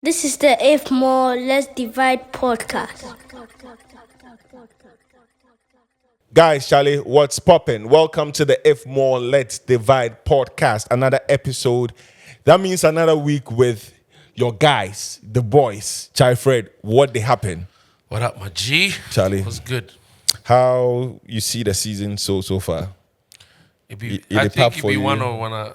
This is the If More Let's Divide podcast. Guys, Charlie, what's poppin'? Welcome to the If More Let's Divide podcast. Another episode. That means another week with your guys, the boys. Chai Fred, what they happen? What up, my G? Charlie. What's good? How you see the season so far? I think it'd be one or one.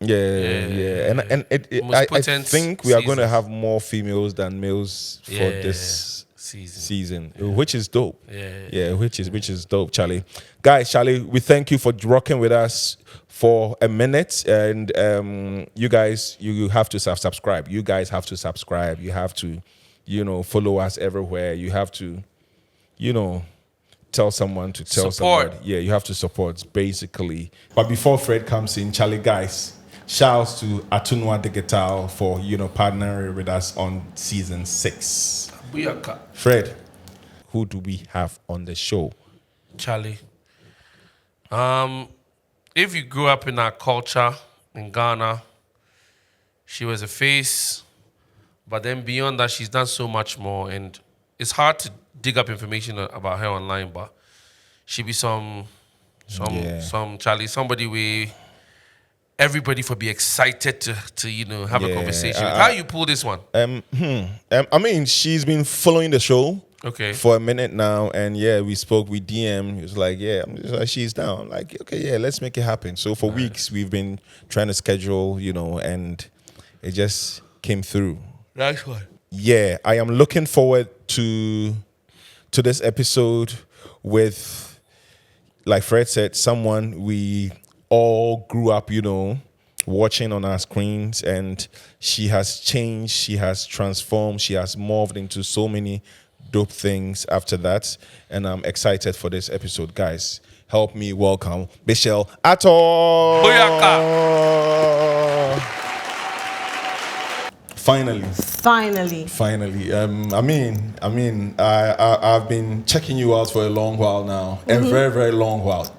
Yeah. And I think we are going to have more females than males for this season, which is dope. Which is dope, Charlie. Guys, Charlie, we thank you for rocking with us for a minute, and you guys, you have to subscribe. You guys have to subscribe. You have to, follow us everywhere. You have to, tell someone to tell Support. somebody. Yeah, you have to support, basically. But before Fred comes in, Charlie, guys, shouts to Atunwa Digital for, partnering with us on season 6. Booyaka. Fred, who do we have on the show? Charlie. If you grew up in our culture in Ghana, she was a face, but then beyond that, she's done so much more, and it's hard to dig up information about her online, but she be some Charlie, somebody we everybody for be excited to have a conversation. How you pull this one? I mean, she's been following the show for a minute now, and we spoke with DM. He was like, she's down. I'm like, okay, let's make it happen. So for weeks we've been trying to schedule, and it just came through. Nice one. Yeah, I am looking forward to this episode with, like Fred said, someone we all grew up, watching on our screens, and she has changed, she has transformed, she has morphed into so many dope things after that, and I'm excited for this episode. Guys, help me welcome Michelle Attoh. Booyaka. Finally. I've been checking you out for a long while now, a very, very long while.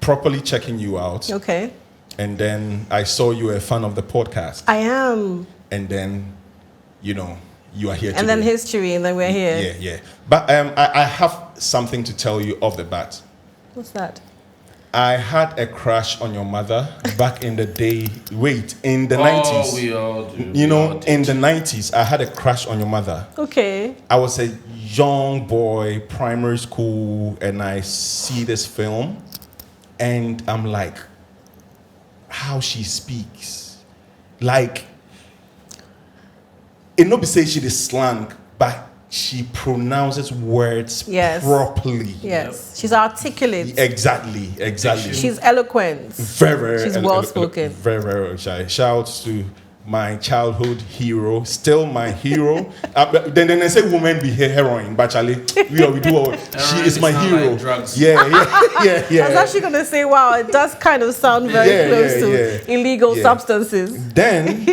Properly checking you out. Okay. And then I saw you were a fan of the podcast. I am. And then, you are here today. And then history, and then we're here. Yeah. But I have something to tell you off the bat. What's that? I had a crush on your mother back in the day. In the 90s. We all do. In the 90s, I had a crush on your mother. Okay. I was a young boy, primary school, and I see this film, and I'm like, how she speaks. Like, it not be say she is slang, but she pronounces words properly. Yes. She's articulate. Exactly. She's eloquent. Very. She's well spoken. Very, very shy. Shouts to my childhood hero, still my hero. Then they say women be heroine, but Charlie, we do all. She is my hero. Like drugs. Yeah. I was actually gonna say, wow, it does kind of sound very close to illegal substances. Then,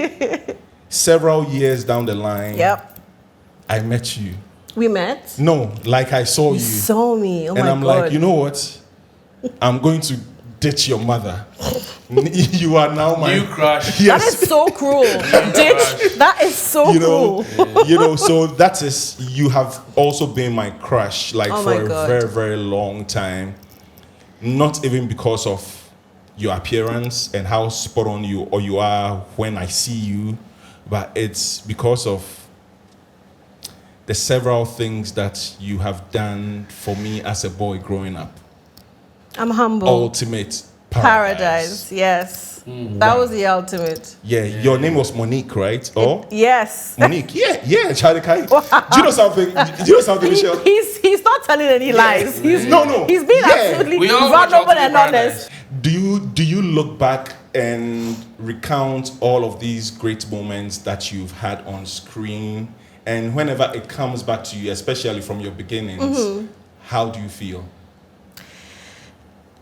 several years down the line, I met you. We met? No, like I saw you. You saw me. Oh my God. And I'm like, you know what? I'm going to ditch your mother. You are now my new crush. Yes. That is so cruel. Ditch. That is so cruel. So that is, you have also been my crush, for a very, very long time. Not even because of your appearance and how spot on you are when I see you, but it's because of the several things that you have done for me as a boy growing up. I'm humble. Ultimate paradise. Yes. That was the ultimate. Yeah, your name was Monique, right? Yes. Monique. Yeah, Charlie Kai. Do you know something? Michelle? He's not telling any lies. He's being absolutely vulnerable and honest. Do you look back and recount all of these great moments that you've had on screen, and whenever it comes back to you, especially from your beginnings, how do you feel?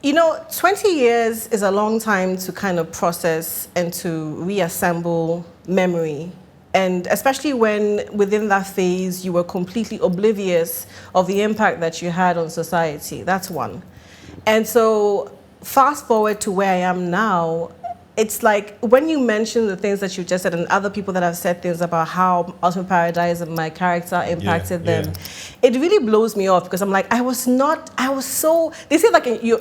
20 years is a long time to kind of process and to reassemble memory. And especially when within that phase, you were completely oblivious of the impact that you had on society. That's one. And so fast forward to where I am now, it's like when you mention the things that you just said and other people that have said things about how Ultimate Paradise and my character impacted them, it really blows me off because I'm like, I was so, they say like in your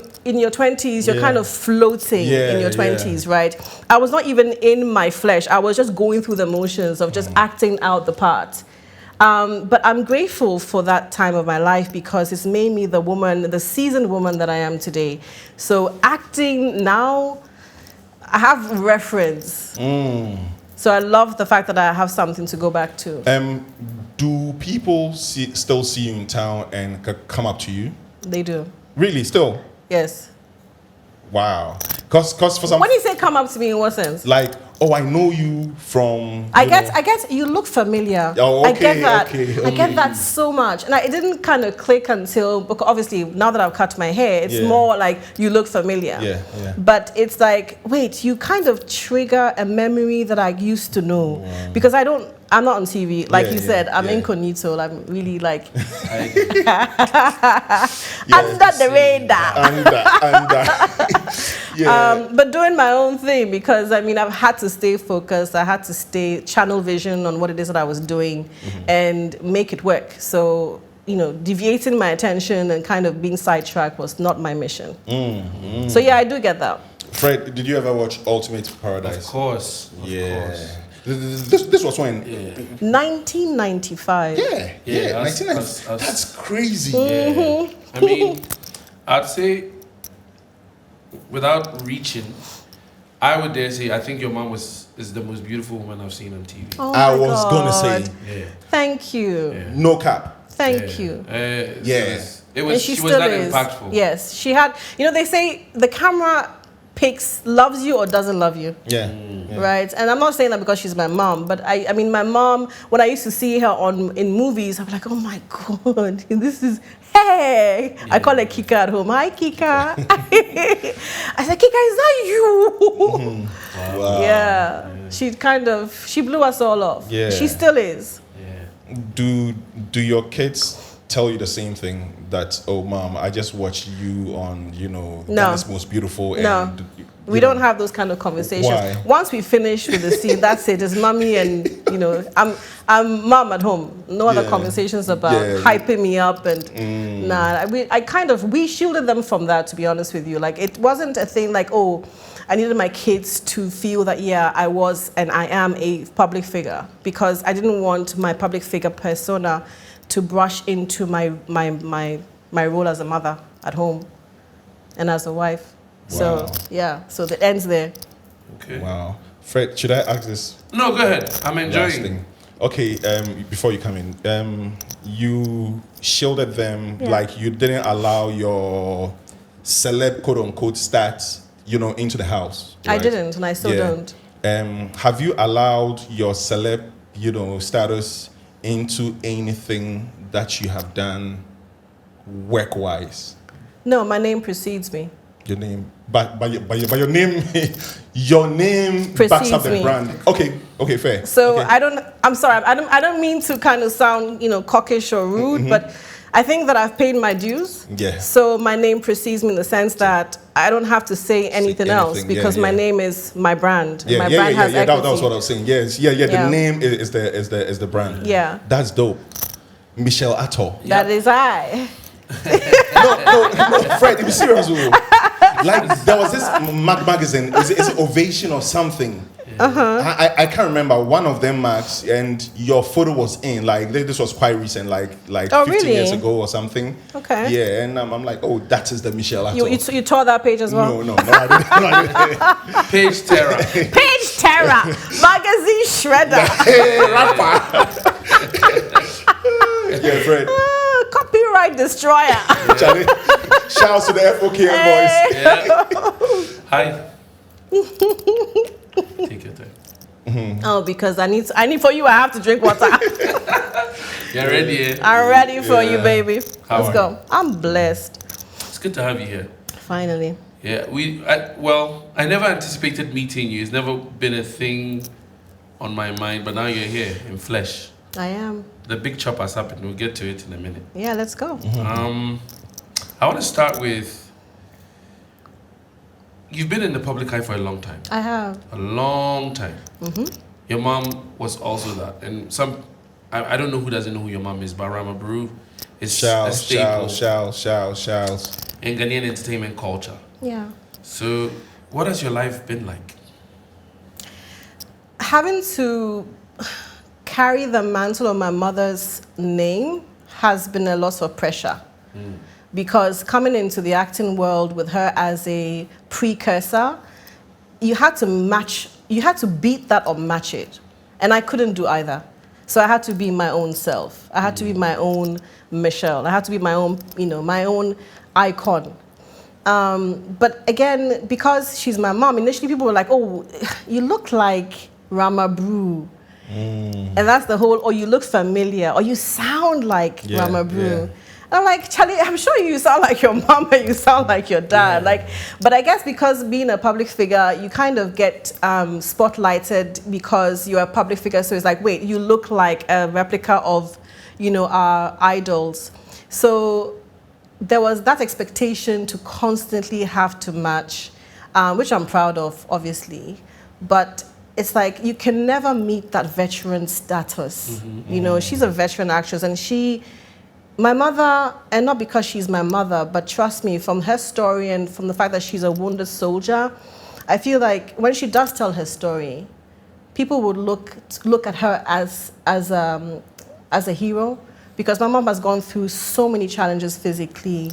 20s, you're kind of floating in your 20s, right? I was not even in my flesh. I was just going through the motions of just acting out the part. But I'm grateful for that time of my life because it's made me the seasoned woman that I am today. So acting now, I have reference. So I love the fact that I have something to go back to. Do people still see you in town and come up to you? They do. Really, still? Yes. Wow. Cause for some. When you say come up to me, in what sense? Like, oh, I know you from. I get. You look familiar. Oh, okay, I get that. okay. I get that so much, and it didn't kind of click until, because obviously now that I've cut my hair, it's more like you look familiar. Yeah. But it's like, wait, you kind of trigger a memory that I used to know because I'm not on TV, like you said. I'm incognito. I'm really like under the radar. But doing my own thing because I mean I've had to stay focused. I had to stay channel vision on what it is that I was doing and make it work. So deviating my attention and kind of being sidetracked was not my mission. So yeah, I do get that. Fred, did you ever watch Ultimate Paradise? Of course. This was when? 1995. Yeah, 1995. That's crazy. I mean, I'd say, without reaching, I would dare say I think your mom is the most beautiful woman I've seen on TV. Oh I my was God. gonna say. Thank you. No cap. Thank you. It was. And She was still that is. impactful. Yes, she had. They say the camera loves you or doesn't love you. Right? And I'm not saying that because she's my mom, but I mean my mom, when I used to see her in movies, I'm like, oh my God, this is, hey. I call her Kika at home. Hi, Kika. I said, Kika, is that you? Wow. Yeah. She blew us all off. Yeah. She still is. Do your kids tell you the same thing, that, oh mom, I just watched you on Ghana's Most Beautiful? And we don't have those kind of conversations. Why? Once we finish with the scene, that's it. It's mommy and I'm mom at home. No other conversations about hyping me up and we shielded them from that, to be honest with you. Like it wasn't a thing like, oh, I needed my kids to feel that I was and I am a public figure, because I didn't want my public figure persona to brush into my role as a mother at home and as a wife. Wow. So the ends there. Okay. Wow. Fred, should I ask this? No, go ahead. I'm last enjoying. thing? Okay, before you come in, you shielded them, like you didn't allow your celeb quote unquote stats, into the house. Right? I didn't, and I still don't. Have you allowed your celeb, status into anything that you have done work-wise? No, my name precedes me. Your name, but your name, your name precedes backs up the me. brand. Okay, fair. So okay. I'm sorry, I don't mean to kind of sound, cockish or rude, but I think that I've paid my dues. Yeah. So my name precedes me in the sense that I don't have to say anything else because my name is my brand. My brand has equity. That was what I was saying. Yes, the name is the brand. Yeah. That's dope. Michelle Attoh. That is I. No, Fred, be serious. Like there was this magazine, is it Ovation or something? I can't remember, one of them, Max, and your photo was in, like this was quite recent, like 15 years ago or something. Okay. Yeah, and I'm like, oh, that is the Michelle Attoh. You tore that page as well? No, I didn't. Page terror. Page terror. Magazine shredder. Yeah, Fred. Copyright destroyer. Charlie, shout out to the FOK boys. Yeah. Hi. Take your time. Oh, because I need for you. I have to drink water. You're ready. I'm ready for you, baby. How Let's go. I'm blessed. It's good to have you here. Finally. Yeah, I never anticipated meeting you. It's never been a thing on my mind, but now you're here in flesh. I am. The big chop has happened. We'll get to it in a minute. Yeah, let's go. I want to start with you've been in the public eye for a long time. I have. A long time. Your mom was also that. And I don't know who doesn't know who your mom is, but Rama Brew is a staple in Ghanaian entertainment culture. Yeah. So what has your life been like? Having to carry the mantle of my mother's name has been a lot of pressure. Because coming into the acting world with her as a precursor, you had to beat that or match it. And I couldn't do either. So I had to be my own self. I had to be my own Michelle. I had to be my own, my own icon. But again, because she's my mom, initially people were like, oh, you look like Rama Brew. And that's the whole, or you look familiar, or you sound like Rama Brew. Yeah. I'm like, Charlie, I'm sure you sound like your mom and you sound like your dad. But I guess because being a public figure, you kind of get spotlighted because you're a public figure. So it's like, wait, you look like a replica of, our idols. So there was that expectation to constantly have to match, which I'm proud of, obviously. But it's like you can never meet that veteran status. She's a veteran actress, and my mother, and not because she's my mother, but trust me, from her story and from the fact that she's a wounded soldier, I feel like when she does tell her story, people would look at her as a hero, because my mom has gone through so many challenges physically,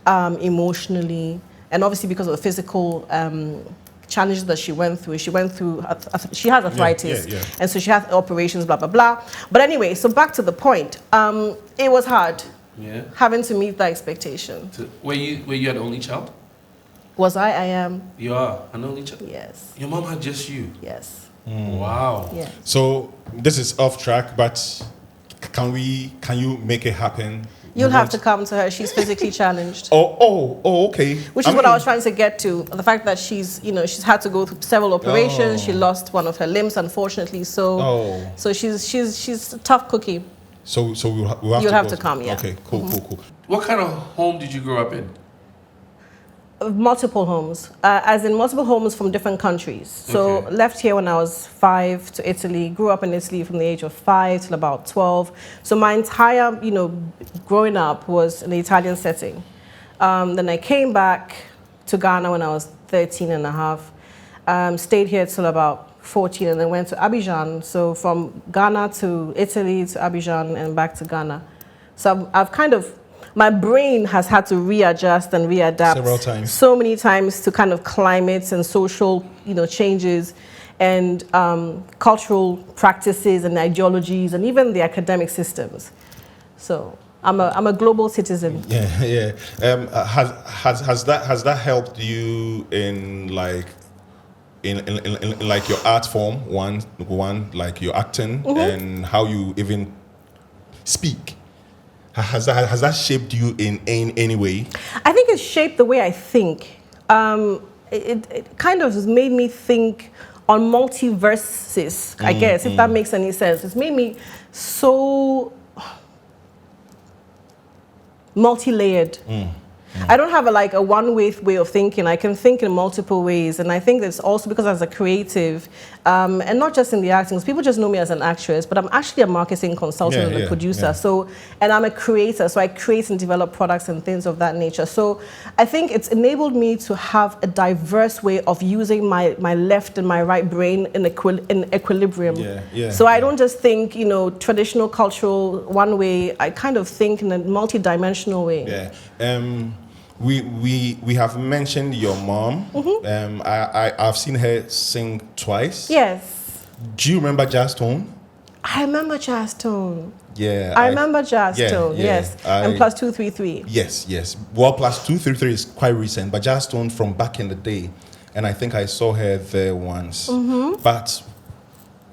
emotionally, and obviously because of the physical challenges that she went through. She has arthritis, and so she had operations, blah, blah, blah. But anyway, so back to the point. It was hard having to meet that expectation. So were you an only child? Was I? I am. You are an only child? Yes. Your mom had just you? Yes. Wow. Yeah. So this is off track, but can you make it happen? You'll have to come to her. She's physically challenged. Oh, okay. Which is what I was trying to get to. The fact that she's had to go through several operations. She lost one of her limbs, unfortunately. So she's a tough cookie. So we'll have to come. Yeah. Okay. Cool. What kind of home did you grow up in? Multiple homes, as in multiple homes from different countries. So left here when I was 5 to Italy, grew up in Italy from the age of 5 till about 12. So my entire, growing up was in the Italian setting. Then I came back to Ghana when I was 13 and a half, stayed here till about 14 and then went to Abidjan. So from Ghana to Italy to Abidjan and back to Ghana. So I've kind of, my brain has had to readjust and readapt several times. So many times to kind of climates and social, changes and cultural practices and ideologies and even the academic systems. So I'm a global citizen. Yeah. Has that helped you in like like your art form, one like your acting and how you even speak? Has that shaped you in any way? I think it shaped the way I think. It kind of made me think on multiverses, I guess, if that makes any sense. It's made me so multi-layered. I don't have a one-way way of thinking. I can think in multiple ways. And I think that's also because as a creative, and not just in the acting, people just know me as an actress, but I'm actually a marketing consultant and a producer. Yeah. So, and I'm a creator, so I create and develop products and things of that nature. So I think it's enabled me to have a diverse way of using my left and my right brain in equilibrium. So I don't just think, traditional cultural one way. I kind of think in a multi-dimensional way. Yeah. We have mentioned your mom. I've seen her sing twice. Yes. Do you remember Jazz Tone? I remember Jazz Tone. Yeah. I remember Jazz Tone. Yes. And plus 233. Yes. Well, plus 233 is quite recent, but Jazz Tone from back in the day, and I think I saw her there once. But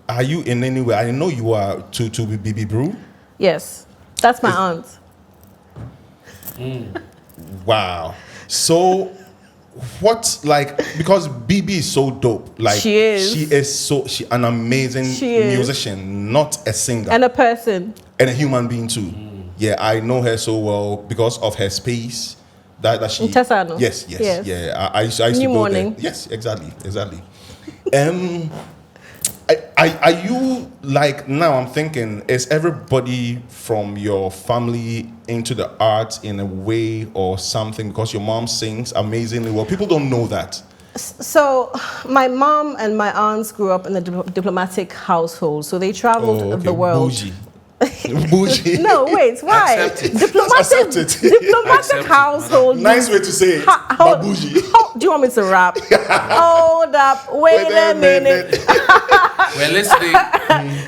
are you in any way? I know you are to BB Brew. Yes, that's my aunt. Wow. So what, because BB is so dope. She is. She an amazing musician, not a singer. And a person. And a human being too. Yeah, I know her so well because of her space, That she. Intesano. Yes. Yeah. I used to New go morning. there. Yes, exactly. Are you like, now I'm thinking, is everybody from your family into the arts in a way or something, because your mom sings amazingly well? People don't know that. So my mom and my aunts grew up in a diplomatic household, so they traveled the world. Bougie. Bougie. No, wait, why? Accept it. Accept it. Diplomatic Accept it, household. Nice way to say it. But bougie. Do you want me to rap? Hold up, wait a minute. We're listening.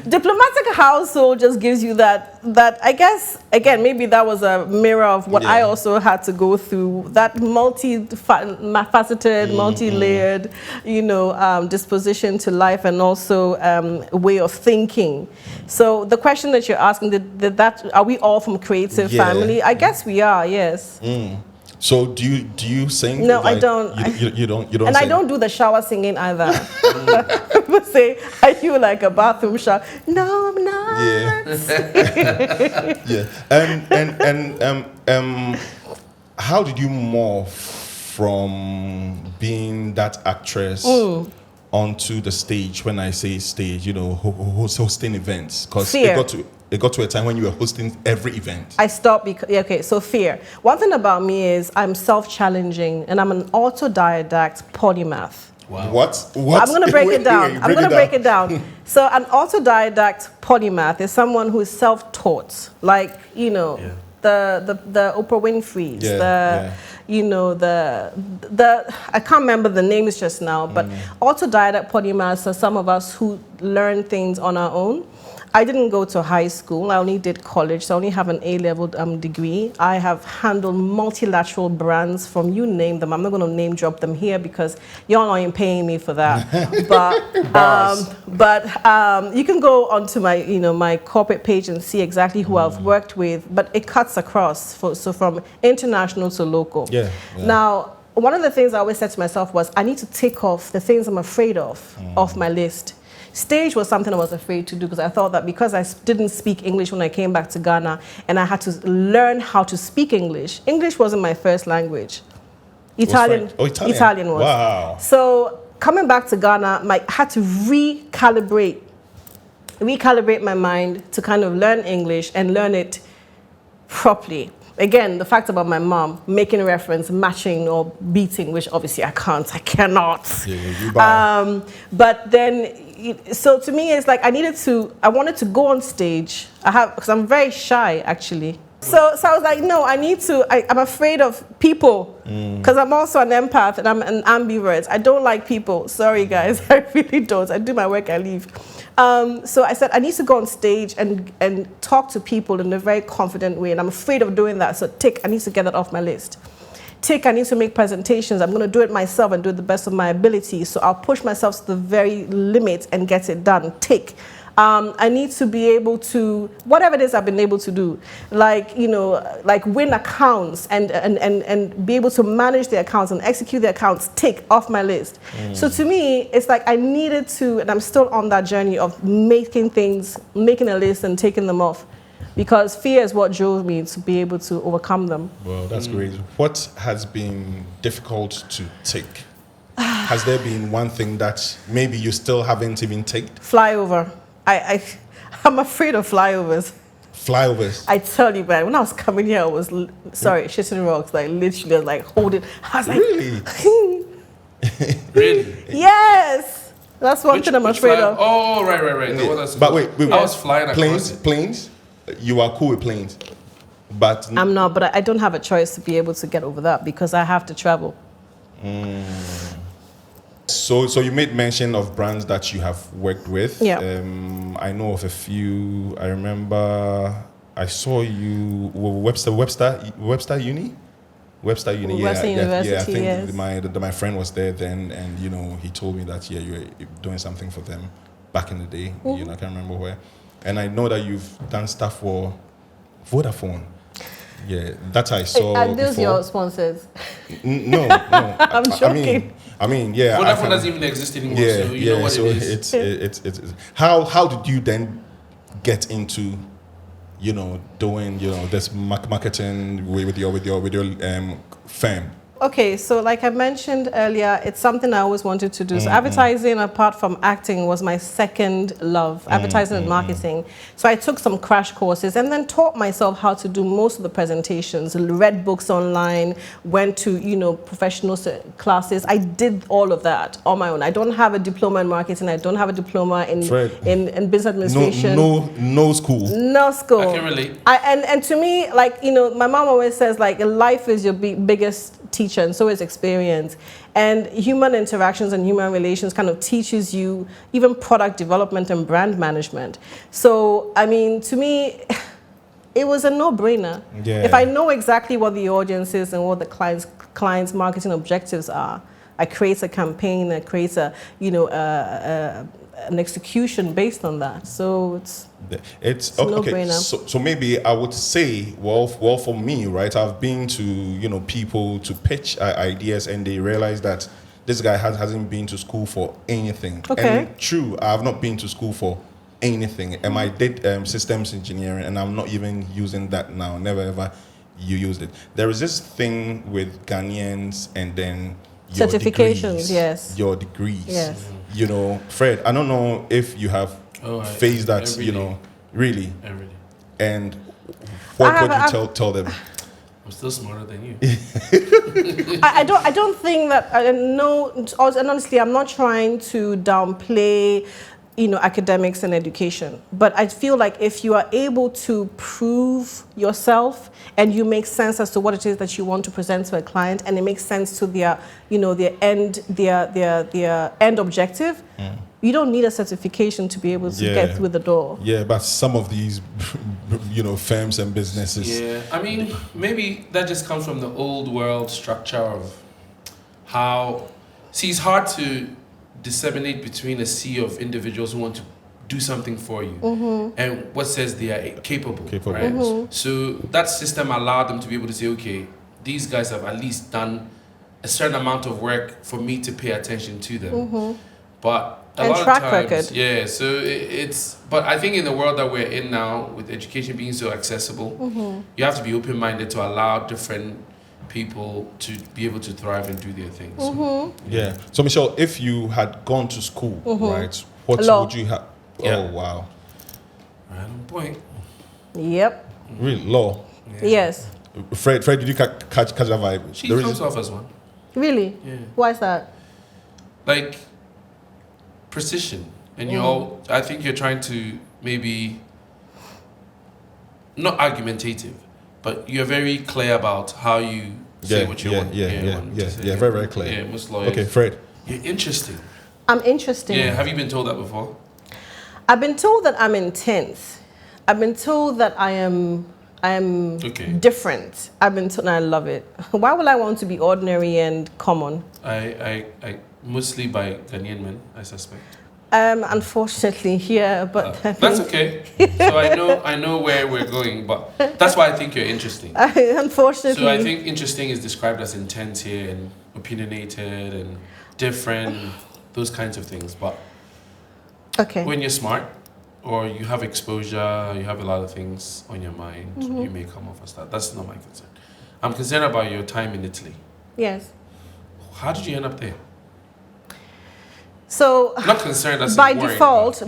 Diplomatic household just gives you that I guess, again, maybe that was a mirror of what I also had to go through, that multi-faceted, multi-layered, disposition to life, and also way of thinking. So the question that you're asking, are we all from creative family? I guess we are, yes. So do you sing? No, I don't. You don't And sing. I don't do the shower singing either. People say, are you like a bathroom shower? No, I'm not. Yeah. And how did you morph from being that actress onto the stage? When I say stage, hosting events, because it got to a time when you were hosting every event. I stopped because, so fear. One thing about me is I'm self-challenging and I'm an autodidact polymath. Wow. What? I'm going to break it down. Break it down. So an autodidact polymath is someone who is self-taught, like, the Oprah Winfrey's, I can't remember the names just now, but autodidact polymaths are some of us who learn things on our own. I didn't go to high school. I only did college, so I only have an A-level degree. I have handled multilateral brands from you name them. I'm not going to name drop them here because y'all ain't paying me for that. But you can go onto my my corporate page and see exactly who I've worked with. But it cuts across, so from international to local. Yeah. Now, one of the things I always said to myself was I need to tick off the things I'm afraid of off my list. Stage was something I was afraid to do because I thought that because I didn't speak English when I came back to Ghana and I had to learn how to speak English. English wasn't my first language. Italian was. Wow. So coming back to Ghana, I had to recalibrate my mind to kind of learn English and learn it properly. Again, the fact about my mom making a reference, matching or beating, which obviously I cannot. Yeah, but then, so to me, it's like I wanted to go on stage. Because I'm very shy, actually. So I was like, no, I'm afraid of people. Because I'm also an empath and I'm an ambivert. I don't like people. Sorry, guys, I really don't. I do my work, I leave. So I said, I need to go on stage and talk to people in a very confident way. And I'm afraid of doing that. So I need to get that off my list. I need to make presentations. I'm going to do it myself and do it the best of my ability. So I'll push myself to the very limit and get it done. I need to be able to, whatever it is I've been able to do, like win accounts and be able to manage the accounts and execute the accounts, tick off my list. So to me, it's like I needed to, and I'm still on that journey of making a list and taking them off. Because fear is what drove me to be able to overcome them. Well, that's great. What has been difficult to take? Has there been one thing that maybe you still haven't even taken? Flyover. I'm afraid of flyovers. Flyovers? I tell you, man, when I was coming here, I was, shitting rocks, like literally, I was like holding. I was like, really? Really? Yes! That's one thing I'm afraid of. Oh, right. Yeah. But wait. I was flying across it. Planes? You are cool with planes? But I'm not, but I don't have a choice to be able to get over that because I have to travel. So you made mention of brands that you have worked with. Yeah. I know of a few. I remember I saw you Webster Uni. Webster Uni. Webster University. Yeah, I think yes. my friend was there then, and he told me that you were doing something for them back in the day. I can't remember where. And I know that you've done stuff for Vodafone. Yeah, that I saw. Are those before. your sponsors? No. I'm joking. I mean, yeah. Vodafone doesn't even exist anymore, so you know what it is. It's how did you then get into doing this marketing with your firm? Okay, so like I mentioned earlier, it's something I always wanted to do. So advertising, apart from acting, was my second love, advertising and marketing. So I took some crash courses and then taught myself how to do most of the presentations, read books online, went to, professional classes. I did all of that on my own. I don't have a diploma in marketing. I don't have a diploma in business administration. No school. No school. I can relate. And to me, my mom always says, life is your biggest teacher, and so is experience. And human interactions and human relations kind of teaches you even product development and brand management. So, to me, it was a no-brainer. Yeah. If I know exactly what the audience is and what the client's marketing objectives are, I create a campaign, I create an execution based on that. So it's okay. no-brainer. So maybe I would say, well, for me, right? I've been to people to pitch ideas, and they realize that this guy hasn't been to school for anything. Okay. And true, I have not been to school for anything, and I did systems engineering, and I'm not even using that now. Never ever used it. There is this thing with Ghanaians, and then your certifications, degrees, yes. Your degrees. Yes. Fred, I don't know if you have faced that, really. Every day. And what would you tell them? I'm still smarter than you. I don't think that, and honestly, I'm not trying to downplay academics and education. But I feel like if you are able to prove yourself and you make sense as to what it is that you want to present to a client, and it makes sense to their end objective, you don't need a certification to be able to get through the door. Yeah, but some of these, firms and businesses. Yeah, maybe that just comes from the old world structure of how. See, it's hard to disseminate between a sea of individuals who want to do something for you and what says they are capable. Right? So that system allowed them to be able to say, okay, these guys have at least done a certain amount of work for me to pay attention to them. But a lot track of times, record. yeah, so but I think in the world that we're in now, with education being so accessible, you have to be open-minded to allow different people to be able to thrive and do their things. Yeah. So Michelle, if you had gone to school, right, what Law. would you have? Yeah. Oh wow. Right on point. Yep. Really, law. Yeah. Yes. Fred, did you catch that vibe? She comes off as one. Really? Yeah. Why is that? Like precision, and I think you're trying to maybe not argumentative, but you're very clear about how you say what you want. Yeah, very, very clear. Yeah, most lawyers. Okay, Fred. You're interesting. I'm interesting. Yeah, have you been told that before? I've been told that I'm intense. I've been told that I am different. I've been told, and I love it. Why would I want to be ordinary and common? I mostly by Ghanaian men, I suspect. Unfortunately, yeah, but that's okay. So I know where we're going, but that's why I think you're interesting. Unfortunately. So I think interesting is described as intense here and opinionated and different, those kinds of things. But when you're smart or you have exposure, you have a lot of things on your mind, you may come off as that. That's not my concern. I'm concerned about your time in Italy. Yes. How did you end up there? So not concerned, that's by default,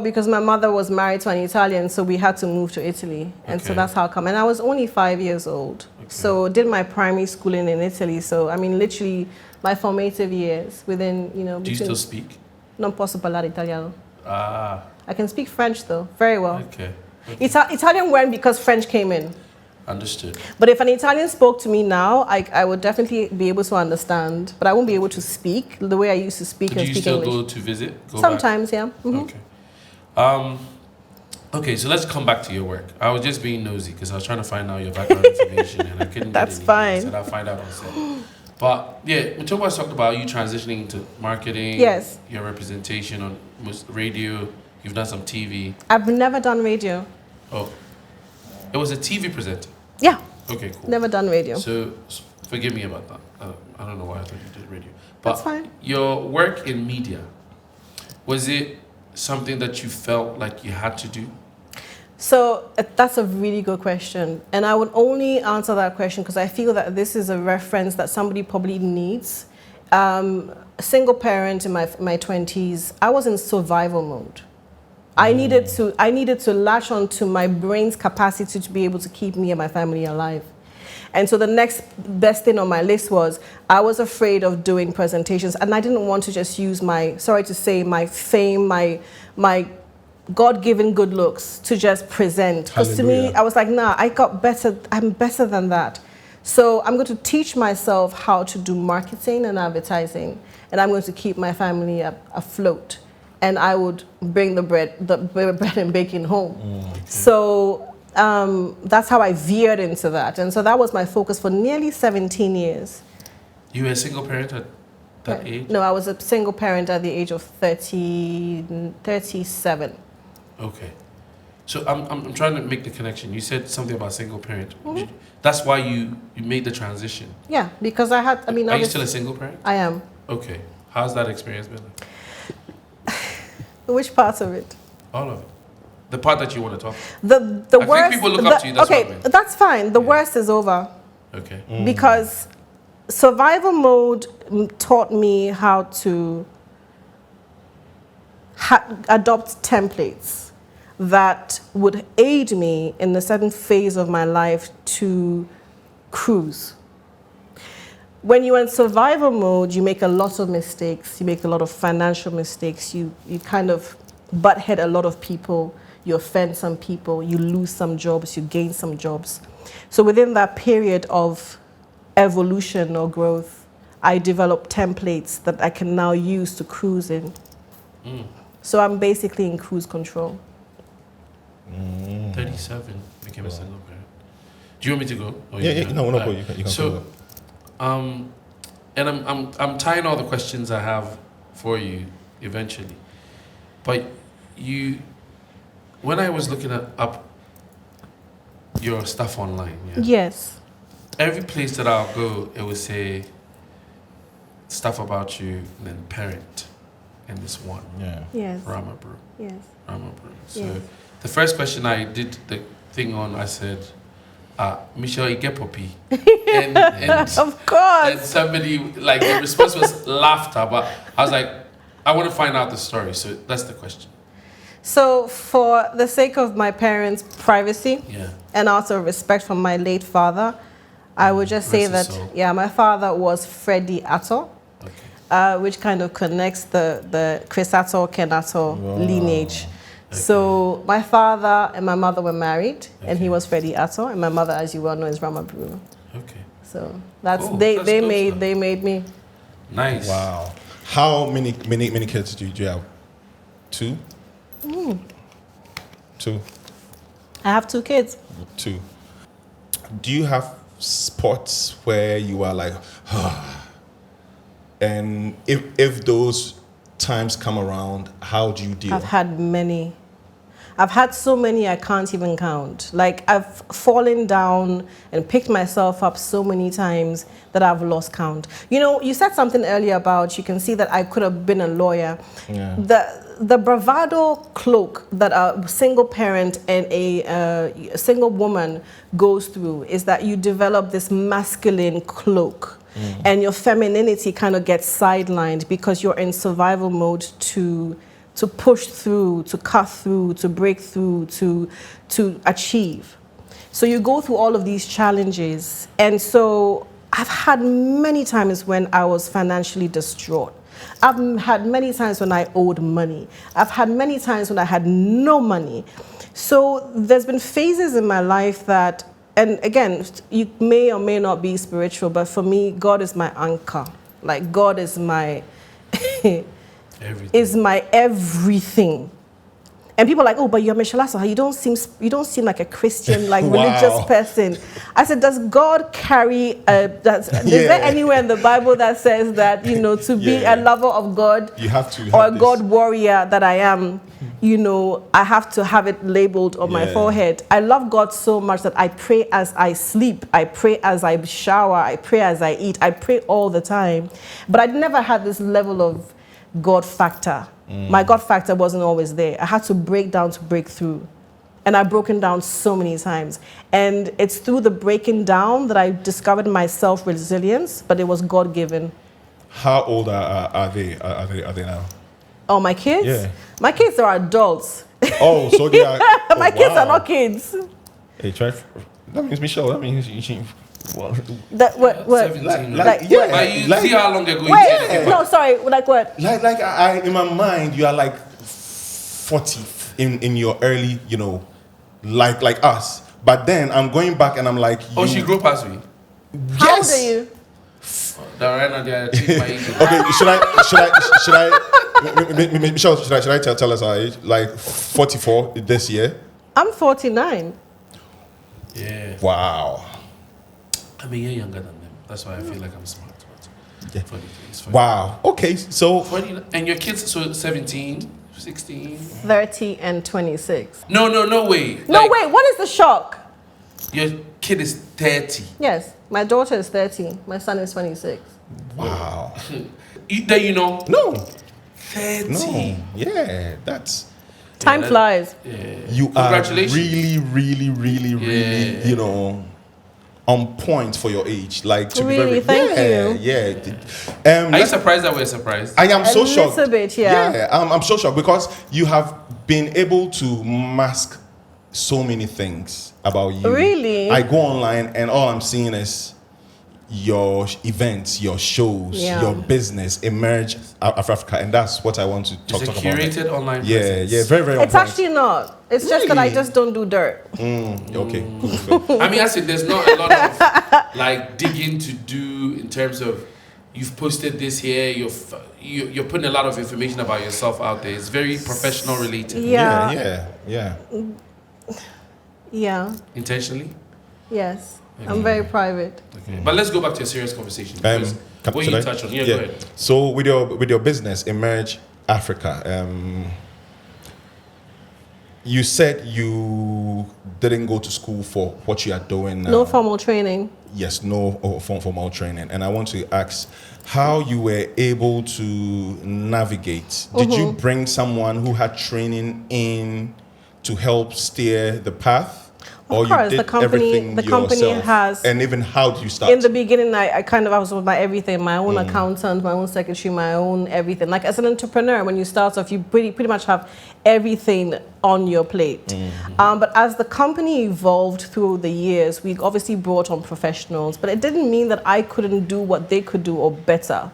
because my mother was married to an Italian, so we had to move to Italy, and so that's how come. And I was only 5 years old, so did my primary schooling in Italy. So literally my formative years within Do you still speak? Non posso parlare italiano. Ah. I can speak French though, very well. Okay. Italian went because French came in. Understood. But if an Italian spoke to me now, I would definitely be able to understand, but I won't be able to speak the way I used to speak and speak English. Do you still go to visit? Sometimes, yeah. Okay. Okay, so let's come back to your work. I was just being nosy because I was trying to find out your background information and I couldn't get anything. Fine. I said I'll find out on set. But yeah, Mutogwa talked about you transitioning into marketing. Yes. Your representation on radio. You've done some TV. I've never done radio. Oh. It was a TV presenter? Yeah. Okay, cool. Never done radio. So forgive me about that. I don't know why I thought you did radio. But that's fine. Your work in media, was it something that you felt like you had to do? So that's a really good question. And I would only answer that question because I feel that this is a reference that somebody probably needs. A single parent in my 20s, I was in survival mode. I needed to latch on to my brain's capacity to be able to keep me and my family alive. And so the next best thing on my list was, I was afraid of doing presentations, and I didn't want to just use my, sorry to say, my fame, my God-given good looks to just present. Because to me, I was like, nah, I'm better than that. So I'm going to teach myself how to do marketing and advertising, and I'm going to keep my family afloat. And I would bring the bread and baking home. Okay. So that's how I veered into that. And so that was my focus for nearly 17 years. You were a single parent at that age? No, I was a single parent at the age of 37. Okay. So I'm trying to make the connection. You said something about single parent. Mm-hmm. That's why you made the transition. Yeah, because I mean... Are you still a single parent? I am. Okay. How's that experience been? Which part of it? All of it. The part that you want to talk about. The worst... I think people look up to you, that's okay, what I mean. That's fine. The worst is over. Okay. Because survival mode taught me how to adopt templates that would aid me in a certain phase of my life to cruise. When you're in survival mode, you make a lot of mistakes. You make a lot of financial mistakes. You kind of butt head a lot of people. You offend some people. You lose some jobs. You gain some jobs. So within that period of evolution or growth, I developed templates that I can now use to cruise in. So I'm basically in cruise control. 37, became a single parent. Do you want me to go? No, you can so, and I'm tying all the questions I have for you eventually. But when I was looking up your stuff online, yes, every place that I'll go, it would say stuff about you, and then parent, and this one. Yeah. Yes. Ramabru. Yes. Ramabru. So yes. The first question I did the thing on, I said, Michelle, you get poppy. and of course. And somebody, like, the response was laughter, but I was like, I want to find out the story. So that's the question. So for the sake of my parents' privacy and also respect for my late father, I would just say that, my father was Freddie Attoh, which kind of connects the Chris Attoh, Ken Attoh lineage. Okay. So my father and my mother were married, and he was Freddie Attoh, and my mother, as you well know, is Ramabru. Okay. So that's cool. They made me. Nice. Wow. How many kids do you have? 2? 2. I have 2 kids. 2. Do you have spots where you are like, and if those times come around, how do you deal? I've had many. I've had so many I can't even count. Like, I've fallen down and picked myself up so many times that I've lost count. You know, you said something earlier about, you can see that I could have been a lawyer. Yeah. The bravado cloak that a single parent and a single woman goes through is that you develop this masculine cloak. And your femininity kind of gets sidelined because you're in survival mode to push through, to cut through, to break through, to achieve. So you go through all of these challenges. And so I've had many times when I was financially distraught. I've had many times when I owed money. I've had many times when I had no money. So there's been phases in my life that, and again, you may or may not be spiritual, but for me, God is my anchor. Like, God is my is my everything. And people are like, oh, but you're Michelle Attoh. You don't seem like a Christian, like religious person. I said, does God carry is there anywhere in the Bible that says that, you know, to be a lover of God, you have to or a God warrior that I am, you know, I have to have it labeled on my forehead. I love God so much that I pray as I sleep. I pray as I shower. I pray as I eat. I pray all the time. But I never had this level of God factor. My God factor wasn't always there. I had to break down to break through. And I've broken down so many times. And it's through the breaking down that I discovered my self-resilience, but it was God-given. How old are they? Are they now? Oh, my kids? Yeah. My kids are adults. Oh, so they are. My kids are not kids. Hey, that means Michelle. That means she. Well, What? 17. Like, Like, yeah. what? But you like, see how long ago you Wait, said it. no, sorry. Like what? like I in my mind, you are like 40 in your early, like us. But then I'm going back and I'm like, Oh, she grew past me. How old are you? Right now, they are changing my age. Okay, should I, Michelle, should I tell us our age? Like 44 this year? I'm 49. Yeah. Wow. I'm a year younger than them. That's why I feel like I'm smart. Yeah. 43 is fine. Wow. Okay, so 40, and your kids, so 17, 16? 30 and 26. No way. No, Like, wait, what is the shock? Your kid is 30. Yes, my daughter is 30. My son is 26. wow. That you know? No. 30. No. Yeah, that's Time flies. you are Congratulations. really, on point for your age. Like to Really? be very Thank you. Yeah. Are you surprised that we're surprised? I am so A shocked. little bit, yeah. Yeah, I'm so shocked because you have been able to mask so many things about you. Really? I go online and all I'm seeing is your events, your shows, Yeah. your business, Emerge Africa, and that's what I want to talk It's a about. curated online Yeah, presence. yeah, very, very on It's point. actually not. It's just that I Really? just don't do dirt. Okay, cool. I mean, I said there's not a lot of like digging to do in terms of you've posted this here, you're putting a lot of information about yourself out there. It's very professional related. Yeah. Yeah. Intentionally? Yes. I'm very private. Okay. But let's go back to a serious conversation. Because what should you I? touch on. Yeah, go ahead. So with your business, Emerge Africa, you said you didn't go to school for what you are doing now. No formal training. Yes, no formal training. And I want to ask how you were able to navigate. Did you bring someone who had training in to help steer the path? Or Of course, you did the company- everything the company yourself? has- And even how did you start? In the beginning, I was with my everything, my own accountant, my own secretary, my own everything. Like as an entrepreneur, when you start off, you pretty much have everything on your plate. But as the company evolved through the years, we obviously brought on professionals, but it didn't mean that I couldn't do what they could do or better.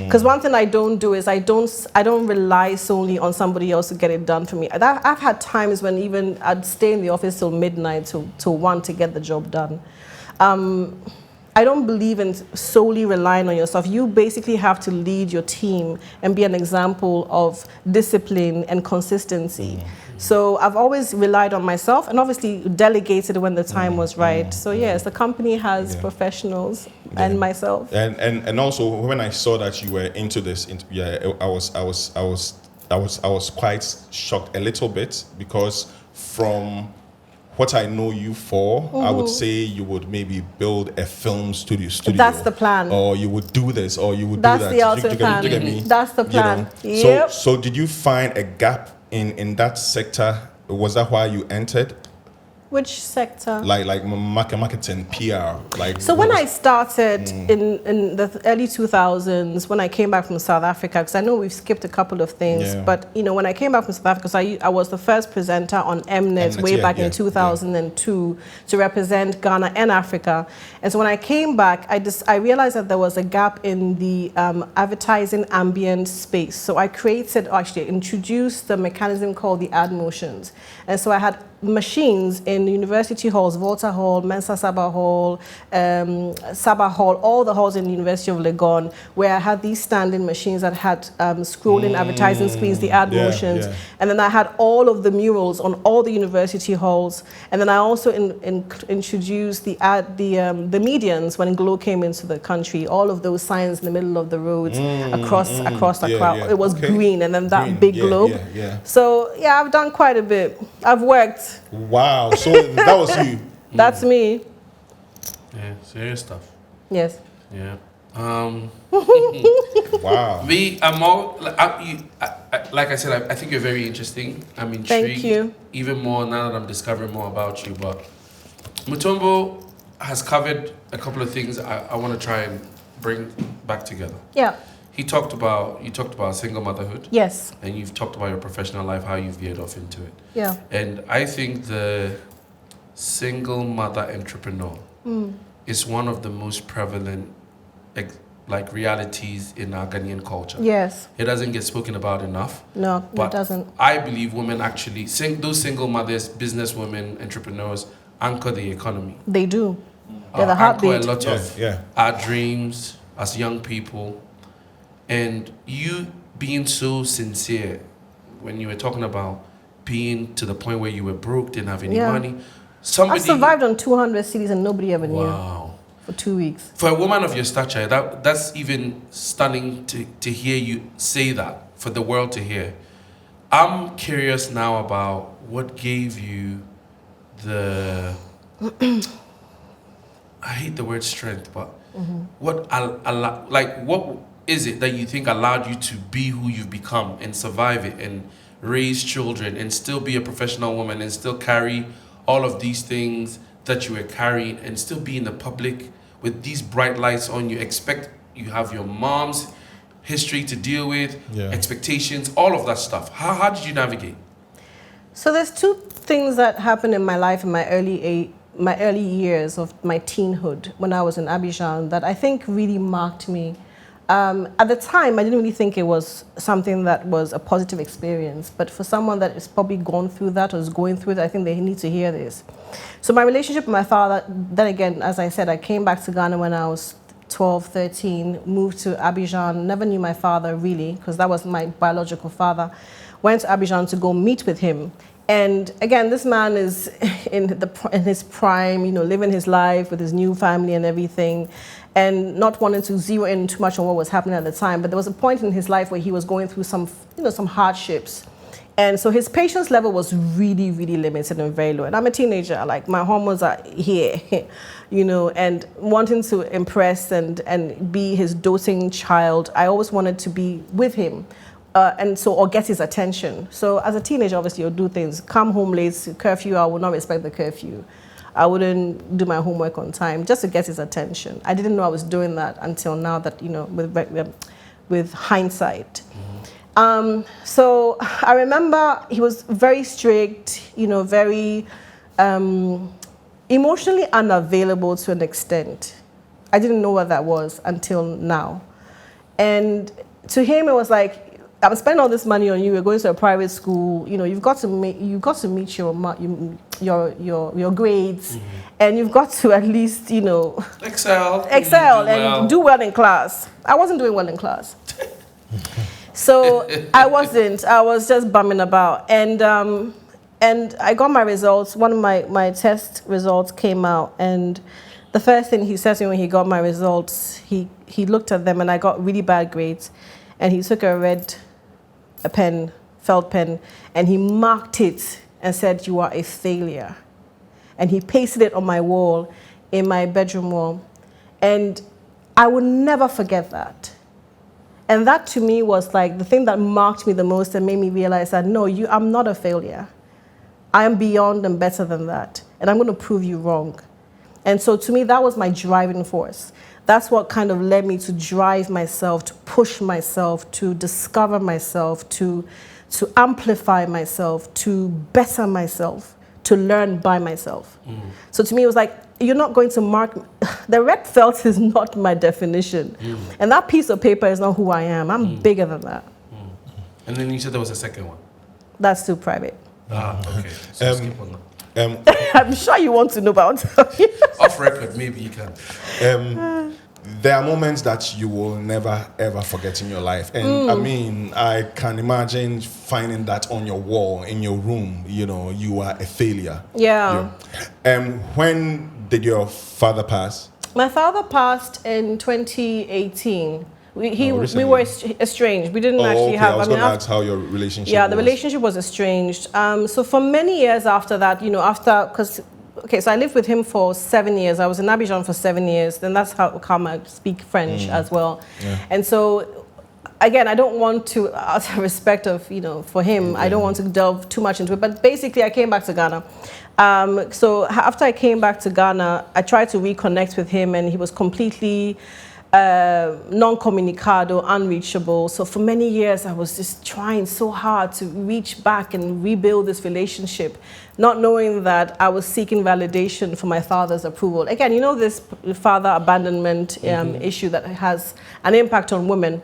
Because one thing I don't do is I don't rely solely on somebody else to get it done for me. I've had times when even I'd stay in the office till midnight till 1 to get the job done. I don't believe in solely relying on yourself. You basically have to lead your team and be an example of discipline and consistency. So I've always relied on myself and obviously delegated when the time was right. So yes, the company has professionals and myself. And also when I saw that you were into this, I was quite shocked a little bit because from what I know you for, I would say you would maybe build a film studio. That's the plan. Or you would do this, or you would That's do that. the ultimate plan. You get me? That's the plan. You know? Yep. So did you find a gap in that sector? Was that why you entered? Which sector? Like marketing, PR. Like So when I started in the early 2000s, when I came back from South Africa, because I know we've skipped a couple of things, but when I came back from South Africa, so I was the first presenter on Mnet way back in 2002 to represent Ghana and Africa. And so when I came back, I realized that there was a gap in the advertising ambient space. So I introduced the mechanism called the ad motions. And so I had machines in university halls, Volta Hall, Mensa Saba Hall, Saba Hall, all the halls in the University of Legon, where I had these standing machines that had scrolling advertising screens, the ad motions, and then I had all of the murals on all the university halls, and then I also introduced the medians when Glow came into the country, all of those signs in the middle of the roads across the crowd. It was green, and then that big globe. So yeah, I've done quite a bit. I've worked. Wow, so that was you. That's me. Yeah, serious stuff. Yes. Yeah. Wow. Me, I'm more like I said. I think you're very interesting. I'm intrigued. Thank you. Even more now that I'm discovering more about you. But Mutombo has covered a couple of things I want to try and bring back together. Yeah. You talked about single motherhood. Yes. And you've talked about your professional life, how you've veered off into it. Yeah. And I think the single mother entrepreneur is one of the most prevalent realities in our Ghanaian culture. Yes. It doesn't get spoken about enough. No, but it doesn't. I believe women actually, those single mothers, businesswomen, entrepreneurs, anchor the economy. They do. They're the heartbeat. Anchor a lot of our dreams as young people. And you being so sincere when you were talking about being to the point where you were broke, didn't have any money. I survived on 200 cities and nobody ever knew. Wow. For 2 weeks. For a woman of your stature, that's even stunning to hear you say that, for the world to hear. I'm curious now about what gave you the... I hate the word strength, but what is it that you think allowed you to be who you've become and survive it and raise children and still be a professional woman and still carry all of these things that you were carrying and still be in the public with these bright lights on you? You have your mom's history to deal with, expectations, all of that stuff. How did you navigate? So there's two things that happened in my life in my early years of my teenhood when I was in Abidjan that I think really marked me. At the time, I didn't really think it was something that was a positive experience, but for someone that has probably gone through that or is going through it, I think they need to hear this. So my relationship with my father, then again, as I said, I came back to Ghana when I was 12, 13, moved to Abidjan, never knew my father really, because that was my biological father. Went to Abidjan to go meet with him. And again, this man is in his prime, living his life with his new family and everything, and not wanting to zero in too much on what was happening at the time. But there was a point in his life where he was going through some hardships. And so his patience level was really, really limited and very low. And I'm a teenager, like my hormones are here, and wanting to impress and be his doting child, I always wanted to be with him. Or get his attention. So as a teenager, obviously, you'll do things. Come home late, curfew, I would not respect the curfew. I wouldn't do my homework on time just to get his attention. I didn't know I was doing that until now that, with hindsight. So I remember he was very strict, very emotionally unavailable to an extent. I didn't know what that was until now. And to him, it was like, I'm spending all this money on you. We're going to a private school. You've got to meet your grades, and you've got to at least excel and do well in class. I wasn't doing well in class, so I wasn't. I was just bumming about, and I got my results. One of my test results came out, and the first thing he said to me when he got my results, he looked at them, and I got really bad grades, and he took a felt pen, and he marked it and said, "You are a failure." And he pasted it on my wall, in my bedroom wall. And I will never forget that. And that to me was like the thing that marked me the most and made me realize that, no, I'm not a failure. I am beyond and better than that. And I'm going to prove you wrong. And so to me, that was my driving force. That's what kind of led me to drive myself, to push myself, to discover myself, to amplify myself, to better myself, to learn by myself. So to me, it was like, you're not going to mark me. The red felt is not my definition. And that piece of paper is not who I am. I'm bigger than that. And then you said there was a second one. That's too private. Okay. So skip on that. I'm sure you want to know about Off record, maybe you can. There are moments that you will never ever forget in your life, and I mean, I can imagine finding that on your wall in your room. You are a failure. Yeah. When did your father pass? My father passed in 2018. We were estranged. We didn't actually have. I was going to ask how your relationship. Yeah, the relationship was estranged. So for many years after that, because okay, so I lived with him for 7 years. I was in Abidjan for 7 years. Then that's how I speak French as well. Yeah. And so, again, I don't want to, out of respect of, for him, I don't want to delve too much into it. But basically, I came back to Ghana. So after I came back to Ghana, I tried to reconnect with him, and he was completely non-communicado, unreachable. So for many years, I was just trying so hard to reach back and rebuild this relationship, not knowing that I was seeking validation for my father's approval. Again, this father abandonment issue that has an impact on women.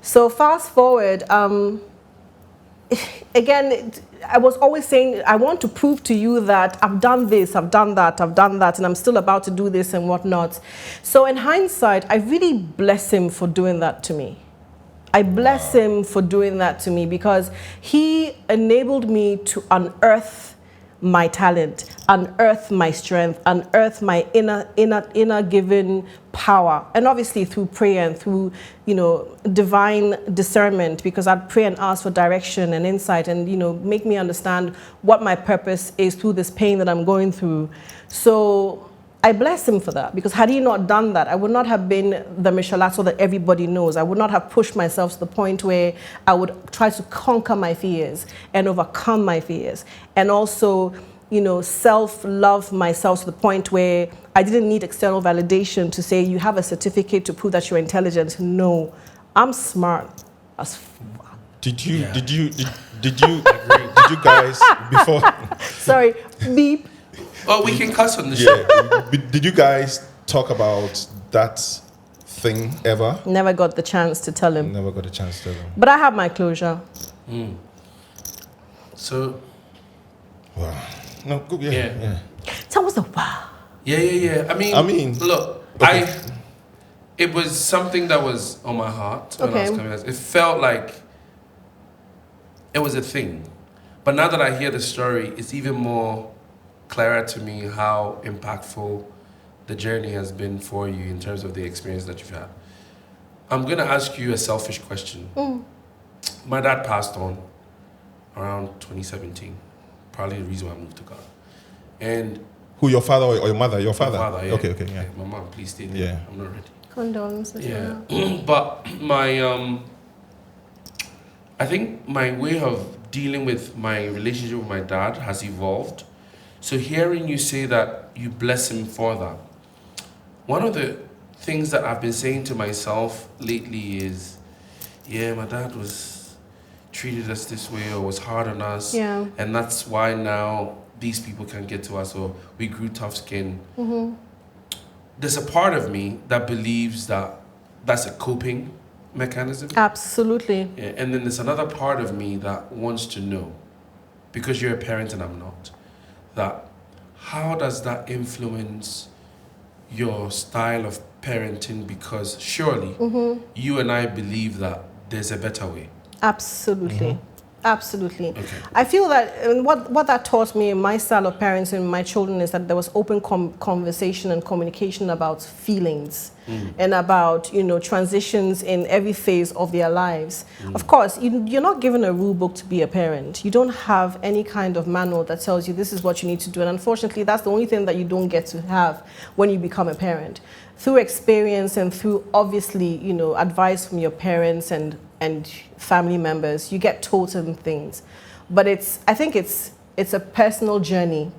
So fast forward, again, I was always saying, I want to prove to you that I've done this, I've done that, and I'm still about to do this and whatnot. So in hindsight, I really bless him for doing that to me. I bless him for doing that to me because he enabled me to unearth my talent, unearth my strength, unearth my inner given power. And obviously through prayer and through, divine discernment, because I'd pray and ask for direction and insight and, make me understand what my purpose is through this pain that I'm going through. So I bless him for that, because had he not done that, I would not have been the Michelle Attoh that everybody knows. I would not have pushed myself to the point where I would try to conquer my fears and overcome my fears. And also, self-love myself to the point where I didn't need external validation to say, you have a certificate to prove that you're intelligent. No, I'm smart as fuck. Did you guys before? Sorry, beep. Oh, we can cuss on the show. Yeah. Did you guys talk about that thing ever? Never got the chance to tell him. Never got a chance to tell him. But I have my closure. So. Wow. No, good. Yeah. Tell us a wow. Yeah. I mean, look, okay. It was something that was on my heart when I was coming out. It felt like it was a thing. But now that I hear the story, it's even more clearer to me how impactful the journey has been for you in terms of the experience that you've had. I'm going to ask you a selfish question. My dad passed on around 2017. Probably the reason why I moved to Ghana. And who, your father or your mother? Your father? My father, yeah. Okay, yeah. My mom, please stay there. Yeah. I'm not ready. Condolences. Yeah. But my, I think my way of dealing with my relationship with my dad has evolved. So hearing you say that you bless him for that, one of the things that I've been saying to myself lately is, my dad was treated us this way or was hard on us. Yeah. And that's why now these people can get to us, or we grew tough skin. There's a part of me that believes that that's a coping mechanism. Absolutely. Yeah. And then there's another part of me that wants to know, because you're a parent and I'm not, that how does that influence your style of parenting? Because surely you and I believe that there's a better way. Absolutely. Absolutely. Okay. I feel that what that taught me in my style of parenting my children is that there was open conversation and communication about feelings and about, transitions in every phase of their lives. Of course, you're not given a rule book to be a parent. You don't have any kind of manual that tells you this is what you need to do. And unfortunately, that's the only thing that you don't get to have when you become a parent. Through experience and through, obviously, advice from your parents and family members, you get taught certain things. But I think it's a personal journey.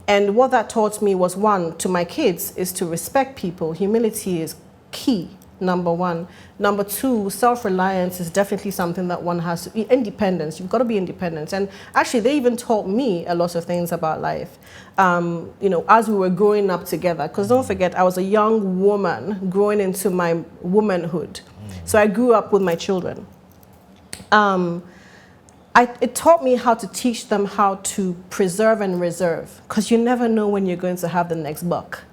And what that taught me was, one, to my kids, is to respect people. Humility is key, number one. Number two, self-reliance is definitely something that one has to, independence, you've got to be independent. And actually, they even taught me a lot of things about life, as we were growing up together. Because don't forget, I was a young woman growing into my womanhood. So I grew up with my children. It taught me how to teach them how to preserve and reserve, because you never know when you're going to have the next buck.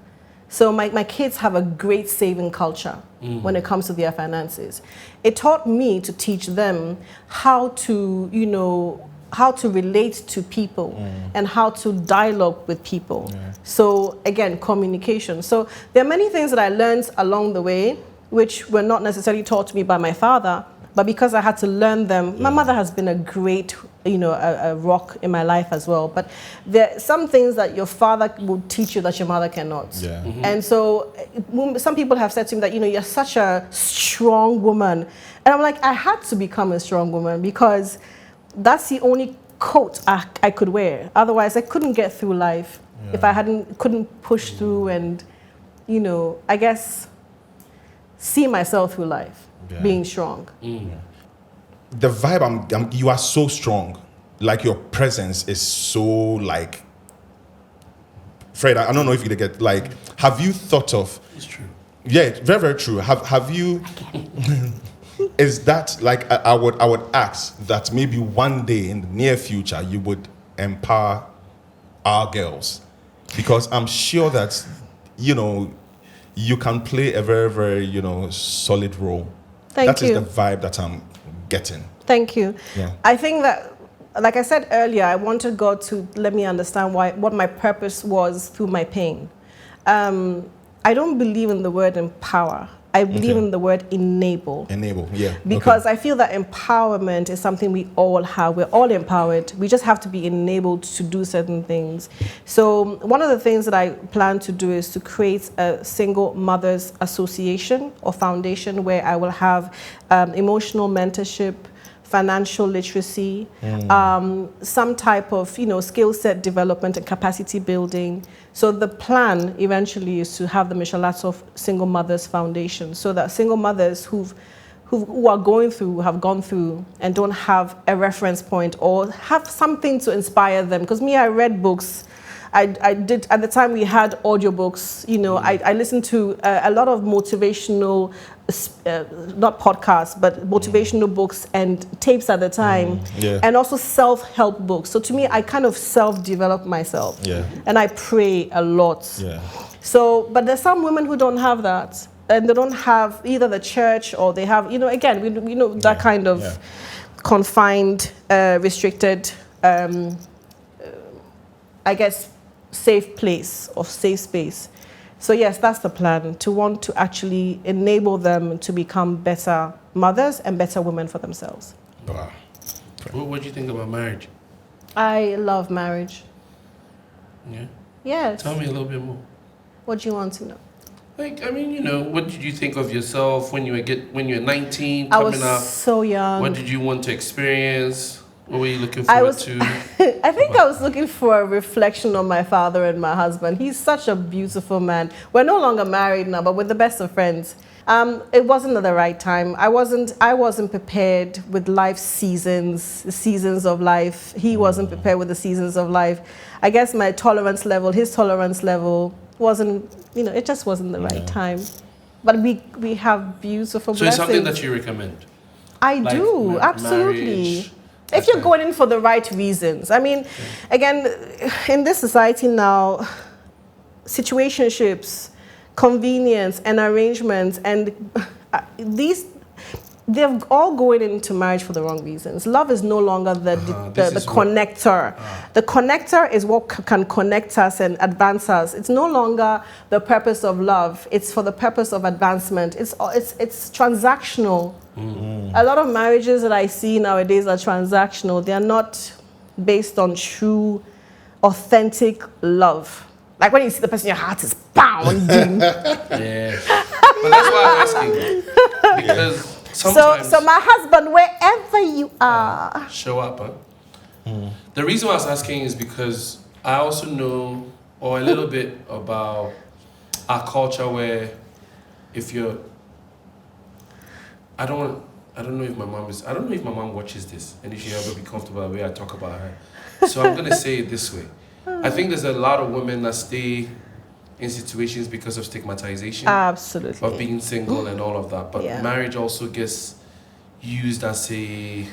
So my kids have a great saving culture when it comes to their finances. It taught me to teach them how to, how to relate to people and how to dialogue with people. So again, communication. So there are many things that I learned along the way, which were not necessarily taught to me by my father, But because I had to learn them, my mother has been a great, a rock in my life as well. But there are some things that your father will teach you that your mother cannot. Yeah. Mm-hmm. And so some people have said to me that, you're such a strong woman. And I'm like, I had to become a strong woman because that's the only coat I could wear. Otherwise, I couldn't get through life if I couldn't push through and, I guess, see myself through life being strong. The vibe, you are so strong. Like your presence is so like, Fred, I don't know if you get, like, have you thought of... It's true. Yeah, very, very true. Have you... Is that, like, I would ask that maybe one day in the near future you would empower our girls, because I'm sure that, you can play a very, very, solid role. That is the vibe that I'm getting. Thank you. Yeah. I think that, like I said earlier, I wanted God to let me understand what my purpose was through my pain. I don't believe in the word empower. I believe in the word enable. Enable, yeah. Because I feel that empowerment is something we all have. We're all empowered. We just have to be enabled to do certain things. So one of the things that I plan to do is to create a single mothers association or foundation where I will have emotional mentorship, financial literacy, some type of skill set development and capacity building. So the plan eventually is to have the Michelle Attoh Single Mothers Foundation, so that single mothers who are have gone through and don't have a reference point or have something to inspire them. Because I read books. I did, at the time we had audiobooks, I listened to a lot of motivational, not podcasts, but motivational books and tapes at the time, and also self-help books. So to me, I kind of self-developed myself, and I pray a lot. So, but there's some women who don't have that, and they don't have either the church or they have, again, we know that kind of confined, restricted, I guess, safe place or safe space. So yes, that's the plan, to want to actually enable them to become better mothers and better women for themselves. Wow. What do you think about marriage? I love marriage. Yeah? Yes. Tell me a little bit more. What do you want to know? Like, what did you think of yourself when you were 19, I coming was up? so young. What did you want to experience? What were you looking forward to? I think I was looking for a reflection on my father and my husband. He's such a beautiful man. We're no longer married now, but we're the best of friends. It wasn't at the right time. I wasn't prepared with life's seasons, the seasons of life. He wasn't prepared with the seasons of life. I guess my tolerance level, his tolerance level wasn't, it just wasn't the right time. But we have beautiful blessings. So it's something that you recommend? I do, absolutely. Marriage. If you're going in for the right reasons. I mean, again, in this society now, situationships, convenience and arrangements, and they're all going into marriage for the wrong reasons. Love is no longer the connector. The connector is what can connect us and advance us. It's no longer the purpose of love. It's for the purpose of advancement. It's transactional. A lot of marriages that I see nowadays are transactional. They are not based on true, authentic love. Like when you see the person, your heart is pounding. Yeah. But that's why I'm asking. Because sometimes... So my husband, wherever you are... show up, huh? The reason why I was asking is because I also know, or a little bit about our culture where if you're... I don't know if my mom watches this and if she ever be comfortable the way I talk about her. So I'm gonna say it this way. I think there's a lot of women that stay in situations because of stigmatization. Absolutely. Of being single and all of that. But marriage also gets used as a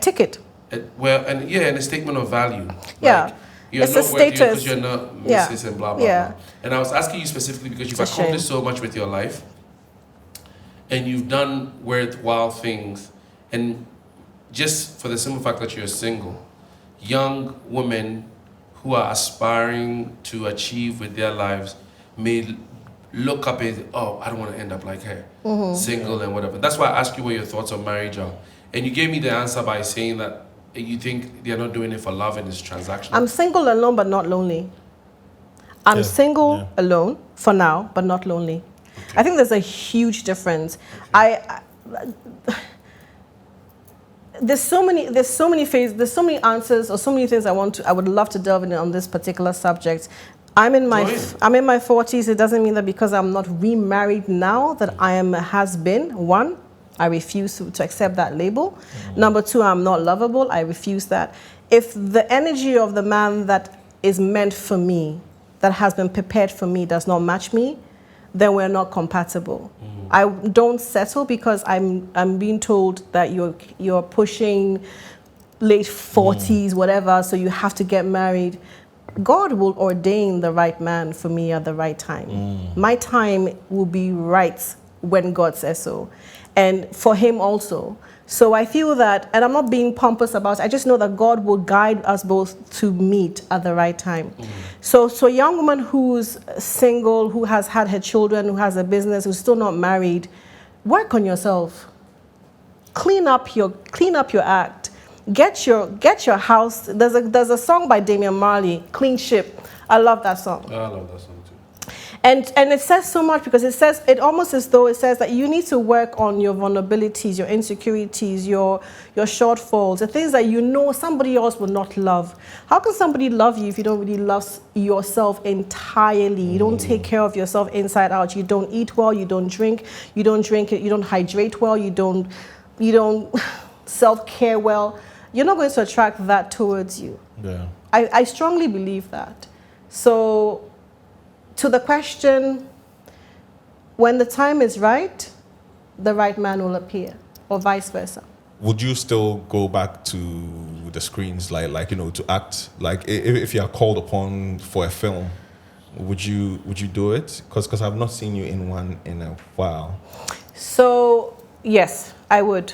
ticket. And a statement of value. Yeah. Like, you're it's not a status. Because you're not Mrs. and blah, blah, blah. And I was asking you specifically because you've accomplished so much with your life. And you've done worthwhile things. And just for the simple fact that you're single, young women who are aspiring to achieve with their lives may look up and, oh, I don't want to end up like her, single and whatever. That's why I asked you what your thoughts on marriage are. And you gave me the answer by saying that you think they're not doing it for love and it's transactional. I'm single alone, but not lonely. I'm single alone for now, but not lonely. Okay. I think there's a huge difference. Okay. There's so many answers or so many things I would love to delve in on this particular subject. I'm in my 40s. It doesn't mean that because I'm not remarried now that I am a has-been. One, I refuse to accept that label. Number two, I'm not lovable. I refuse that. If the energy of the man that is meant for me, that has been prepared for me, does not match me, then we're not compatible. I don't settle because I'm being told that you're pushing late 40s, whatever, so you have to get married. God will ordain the right man for me at the right time. My time will be right when God says so. And for him also. So I feel that, and I'm not being pompous about it, I just know that God will guide us both to meet at the right time. So a young woman who's single, who has had her children, who has a business, who's still not married, work on yourself. Clean up your act. Get your house. There's a song by Damian Marley, Clean Ship. I love that song. I love that song too. And it says so much because it almost as though it says that you need to work on your vulnerabilities, your insecurities, your shortfalls, the things that you know somebody else will not love. How can somebody love you if you don't really love yourself entirely? You don't take care of yourself inside out. You don't eat well, you don't drink, you don't hydrate well, you don't self-care well. You're not going to attract that towards you. Yeah. I strongly believe that. So to the question, when the time is right, the right man will appear, or vice versa. Would you still go back to the screens, like to act? Like if you are called upon for a film, would you do it? Because I've not seen you in one in a while. So yes, I would.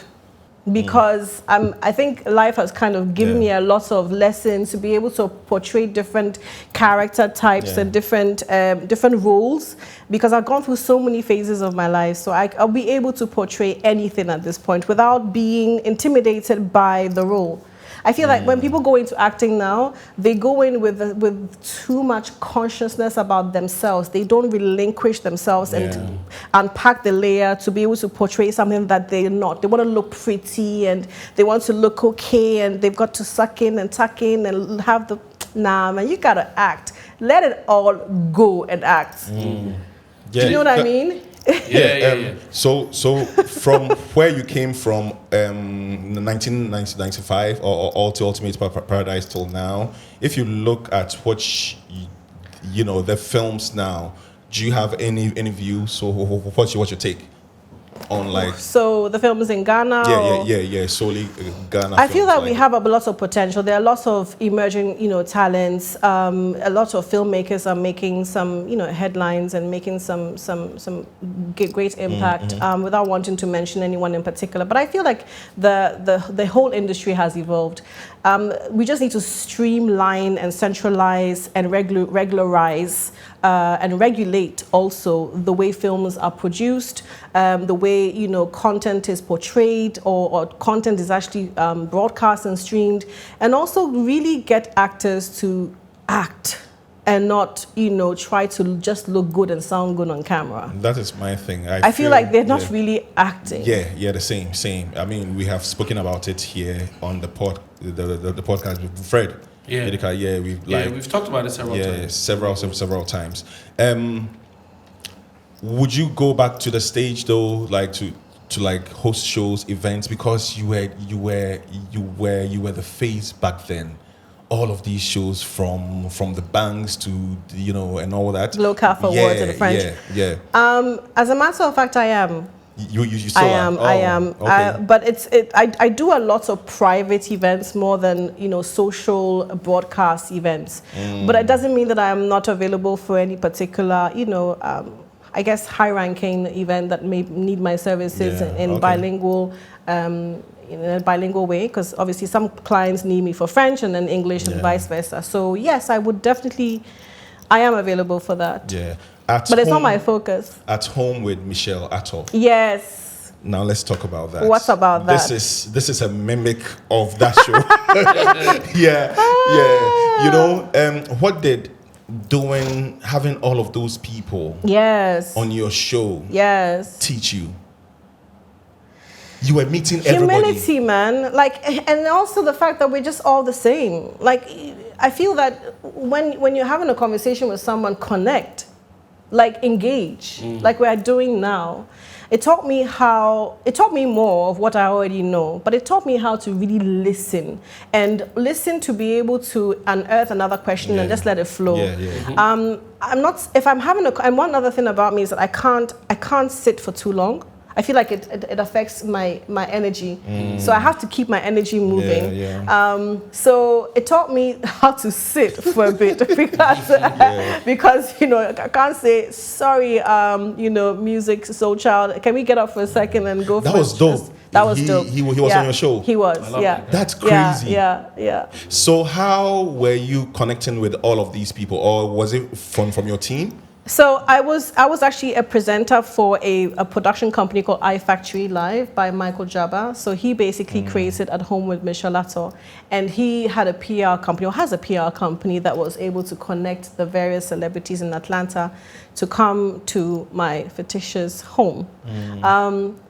Because I think life has kind of given me a lot of lessons to be able to portray different character types and different roles, because I've gone through so many phases of my life. So I'll be able to portray anything at this point without being intimidated by the role. I feel like when people go into acting now, they go in with too much consciousness about themselves. They don't relinquish themselves and unpack the layer to be able to portray something that they're not. They want to look pretty and they want to look okay, and they've got to suck in and tuck in and have the... Nah, man, you got to act. Let it all go and act. Do you know what I mean? So from where you came from, 1995 or all to Ultimate Paradise till now, if you look at what the films now, do you have any views? So what's your take on like? So the films in Ghana. Solely Ghana. I feel that we have a lot of potential. There are lots of emerging, talents. A lot of filmmakers are making some, headlines and making some great impact. Without wanting to mention anyone in particular, but I feel like the whole industry has evolved. We just need to streamline and centralize and regularize and regulate also the way films are produced, the way content is portrayed or content is actually broadcast and streamed, and also really get actors to act and not try to just look good and sound good on camera. That is my thing. I feel like they're not really acting. The same. I mean, we have spoken about it here on the podcast with Fred. We've talked about it several times. Several times. Would you go back to the stage though, like to host shows, events, because you were the face back then? All of these shows from the banks to and all that. Local for words in French. As a matter of fact, I am. You still I am. Okay. But I do a lot of private events more than social broadcast events. But it doesn't mean that I am not available for any particular I guess high-ranking event that may need my services in bilingual. In a bilingual way, because obviously some clients need me for French and then English and vice versa. So yes, I am available for that. Yeah. But it's not my focus. At Home with Michelle Attoh. Yes. Now let's talk about that. What's about that? This is a mimic of that show. yeah. You know, what did having all of those people on your show teach you? You were meeting everybody. Humility, man. Like, and also the fact that we're just all the same. Like, I feel that when you're having a conversation with someone, connect, like engage, like we are doing now. It taught me more of what I already know, but it taught me how to really listen to be able to unearth another question and just let it flow. I'm not, if I'm having and one other thing about me is that I can't sit for too long. I feel like it affects my energy. So I have to keep my energy moving. So it taught me how to sit for a bit because you know, I can't say, sorry, you know, music, soul child, can we get up for a second and go for it? That was dope. That was dope. He was on your show. He was, That's crazy. Yeah. So how were you connecting with all of these people, or was it from your team? So I was actually a presenter for a production company called iFactory Live by Michael Jabba. So he basically created At Home with Michelle Attoh, and he had a PR company, or has a PR company, that was able to connect the various celebrities in Atlanta to come to my fictitious home.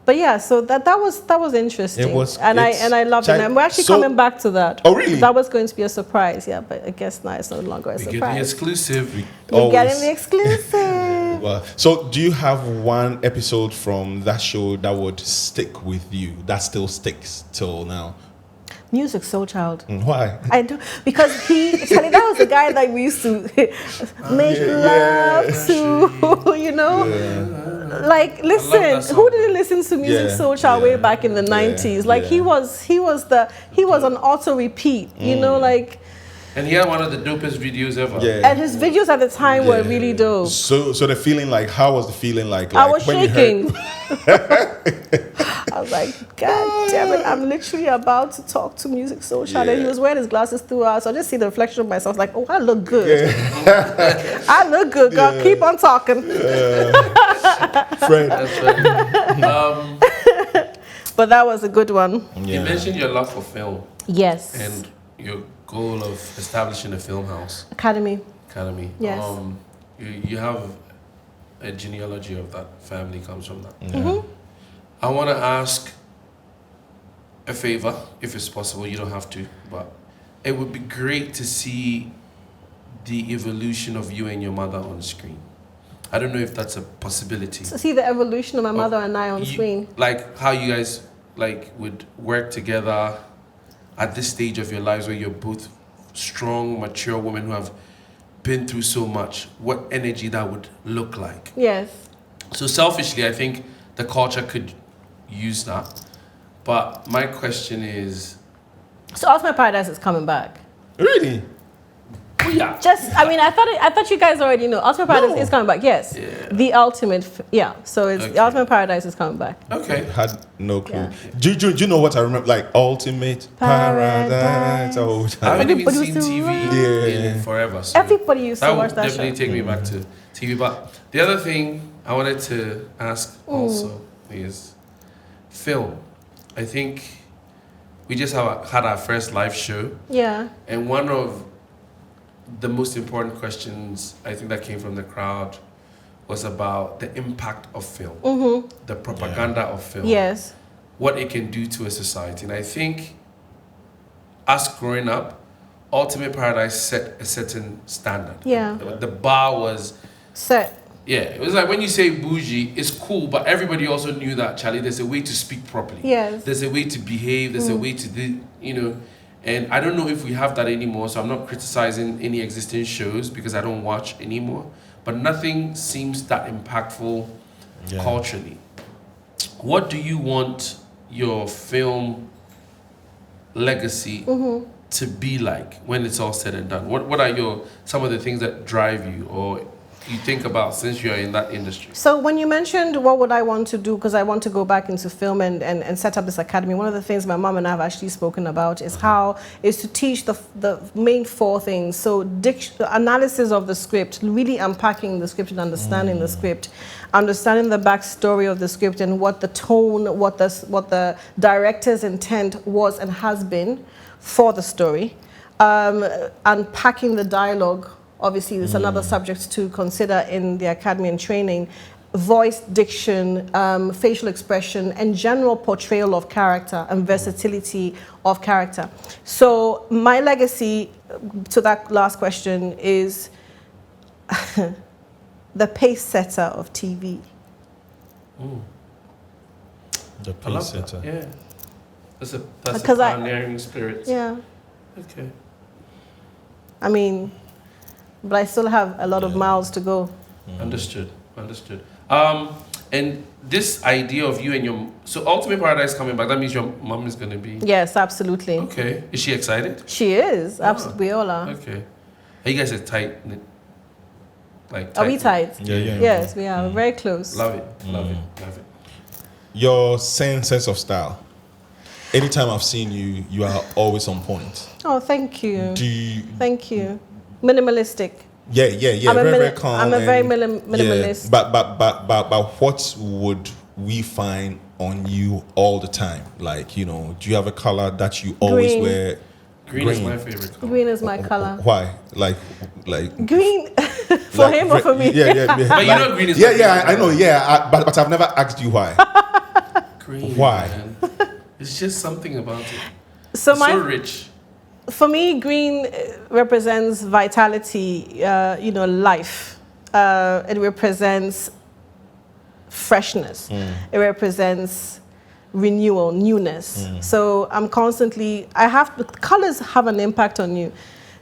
But yeah, so that was interesting. I loved it. And we're actually coming back to that. Oh, really? That was going to be a surprise, yeah, but I guess now it's no longer a surprise. Get the exclusive. You're getting the exclusive. Well, so do you have one episode from that show that would stick with you, that still sticks till now? Music Soul Child. Why? I do, because that was the guy that we used to make love to, you know? Like, listen, who didn't listen to Music Soul Child way back in the 90s? Like, he was on auto repeat, you know, like. And he had one of the dopest videos ever. And his videos at the time were really dope. So the feeling, like, how was the feeling like I was when shaking. You heard... I was like, God damn it, I'm literally about to talk to Music Soul Child. And he was wearing his glasses throughout, so I just see the reflection of myself, like, oh, I look good. I look good, girl. Keep on talking. Friend. But that was a good one. You mentioned your love for film. Yes. And your goal of establishing a film house. Academy. Yes. You have a genealogy of that family comes from that. I want to ask a favor, if it's possible. You don't have to, but it would be great to see the evolution of you and your mother on screen. I don't know if that's a possibility. So see the evolution of my mother and I on screen. Like how you guys would work together at this stage of your lives where you're both strong, mature women who have been through so much. What energy that would look like. Yes. So selfishly, I think the culture could use that. But my question is... So Ultimate Paradise is coming back. Really? Yeah. I thought you guys already know. Ultimate Paradise is coming back. Yes. Yeah. The ultimate. So it's the Ultimate Paradise is coming back. Okay. Had no clue. Yeah. Do you know what I remember? Like Ultimate Paradise. Oh, I haven't even seen Everybody TV in forever. So everybody used to watch that show. That would definitely take me back to TV. But the other thing I wanted to ask also is film. I think we just had our first live show. Yeah. And one of the most important questions I think that came from the crowd was about the impact of film, the propaganda of film. Yes. What it can do to a society. And I think us growing up, Ultimate Paradise set a certain standard. Yeah. The bar was set. Yeah, it was like when you say bougie, it's cool, but everybody also knew that, Charlie, there's a way to speak properly. Yes. There's a way to behave, there's a way to do, you know. And I don't know if we have that anymore, so I'm not criticizing any existing shows because I don't watch anymore. But nothing seems that impactful culturally. What do you want your film legacy to be like when it's all said and done? What are some of the things that drive you? Or you think about since you're in that industry? So when you mentioned what would I want to do, because I want to go back into film and set up this academy, one of the things my mom and I have actually spoken about is to teach the main 4 things. So analysis of the script, really unpacking the script and understanding the script, understanding the backstory of the script and what the tone, what the director's intent was and has been for the story, unpacking the dialogue. Obviously, there's another subject to consider in the academy and training. Voice, diction, facial expression, and general portrayal of character and versatility of character. So my legacy to that last question is the pace setter of TV. The I love pace setter. that. Yeah. That's a pioneering spirit. Yeah. Okay. I mean, but I still have a lot of miles to go. Understood. And this idea of you and your... So Ultimate Paradise coming back, that means your mom is going to be... Yes, absolutely. Okay. Is she excited? She is. Absolutely. We all are. Okay. Are you guys tight? Like Are we tight? Yeah. Yes, we are. We're very close. Love it. Love it. Your sense of style. Anytime I've seen you, you are always on point. Oh, thank you. Thank you. Minimalistic. Yeah. Very calm. I'm a very minimalist. Yeah, but what would we find on you all the time? Like, do you have a color that you always wear? Green is my favorite color. Green is my color. Why? Like green for like, him or for me? Yeah. But you know green is my favorite I know. color. Yeah, but I've never asked you why. Green. Why? Man. It's just something about it. So rich. For me, green represents vitality, life. It represents freshness. It represents renewal, newness. So I'm constantly, colors have an impact on you.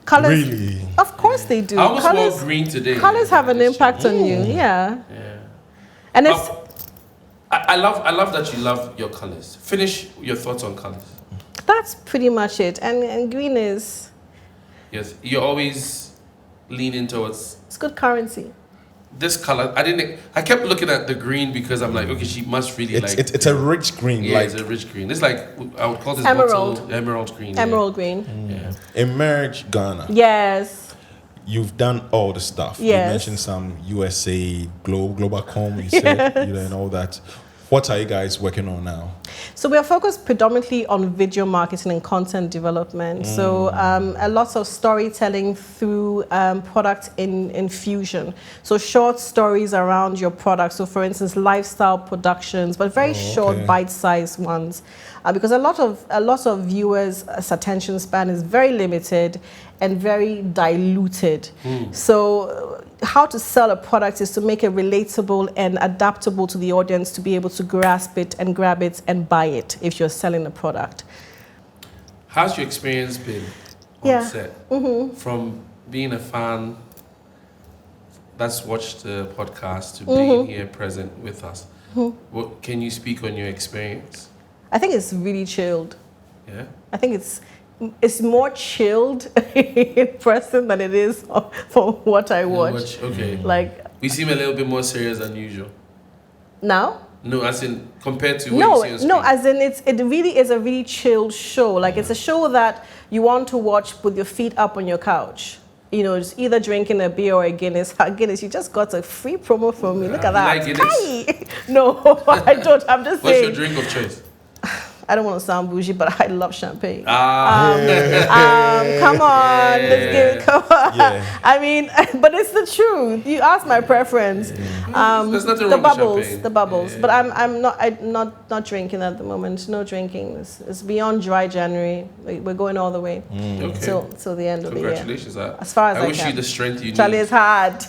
Colors, Really? Of course they do. I almost wore green today. Colors have an impact on you, yeah. And it's... I love that you love your colors. Finish your thoughts on colors. That's pretty much it. And green is... Yes, you're always leaning towards... It's good currency. This color, I kept looking at the green because I'm like, okay, she must really it's a rich green. Yeah, like, it's a rich green. It's like, I would call this emerald green. Emerald green. Yeah. Emerge Ghana. Yes. You've done all the stuff. Yes. You mentioned some USA, Globacom, you said, and all that. What are you guys working on now? So we are focused predominantly on video marketing and content development. So a lot of storytelling through product infusion. So short stories around your product. So for instance, lifestyle productions, but very short, bite-sized ones. Because a lot of viewers' attention span is very limited and very diluted. So how to sell a product is to make it relatable and adaptable to the audience to be able to grasp it and grab it and buy it if you're selling a product. How's your experience been on set? From being a fan that's watched the podcast to being here present with us. What can you speak on your experience? I think it's really chilled. Yeah? I think it's more chilled in person than it is for what I watch. Okay. Like, we seem a little bit more serious than usual. Now? No, as in compared to what you see on screen. No, as in it really is a really chilled show. Like it's a show that you want to watch with your feet up on your couch. Just either drinking a beer or a Guinness. Guinness, you just got a free promo from me. Look at that. Like Guinness? No, I don't. I'm just saying. What's your drink of choice? I don't want to sound bougie, but I love champagne. Come on, let's give it. Come on. Yeah. I mean, but it's the truth. You asked my preference. There's nothing the wrong bubbles, with champagne. the bubbles. Yeah. But I'm not drinking at the moment. No drinking. It's beyond dry January. We're going all the way Okay. till the end of the year. Congratulations. As far as I wish can. you the strength you Charlie, need. it's hard.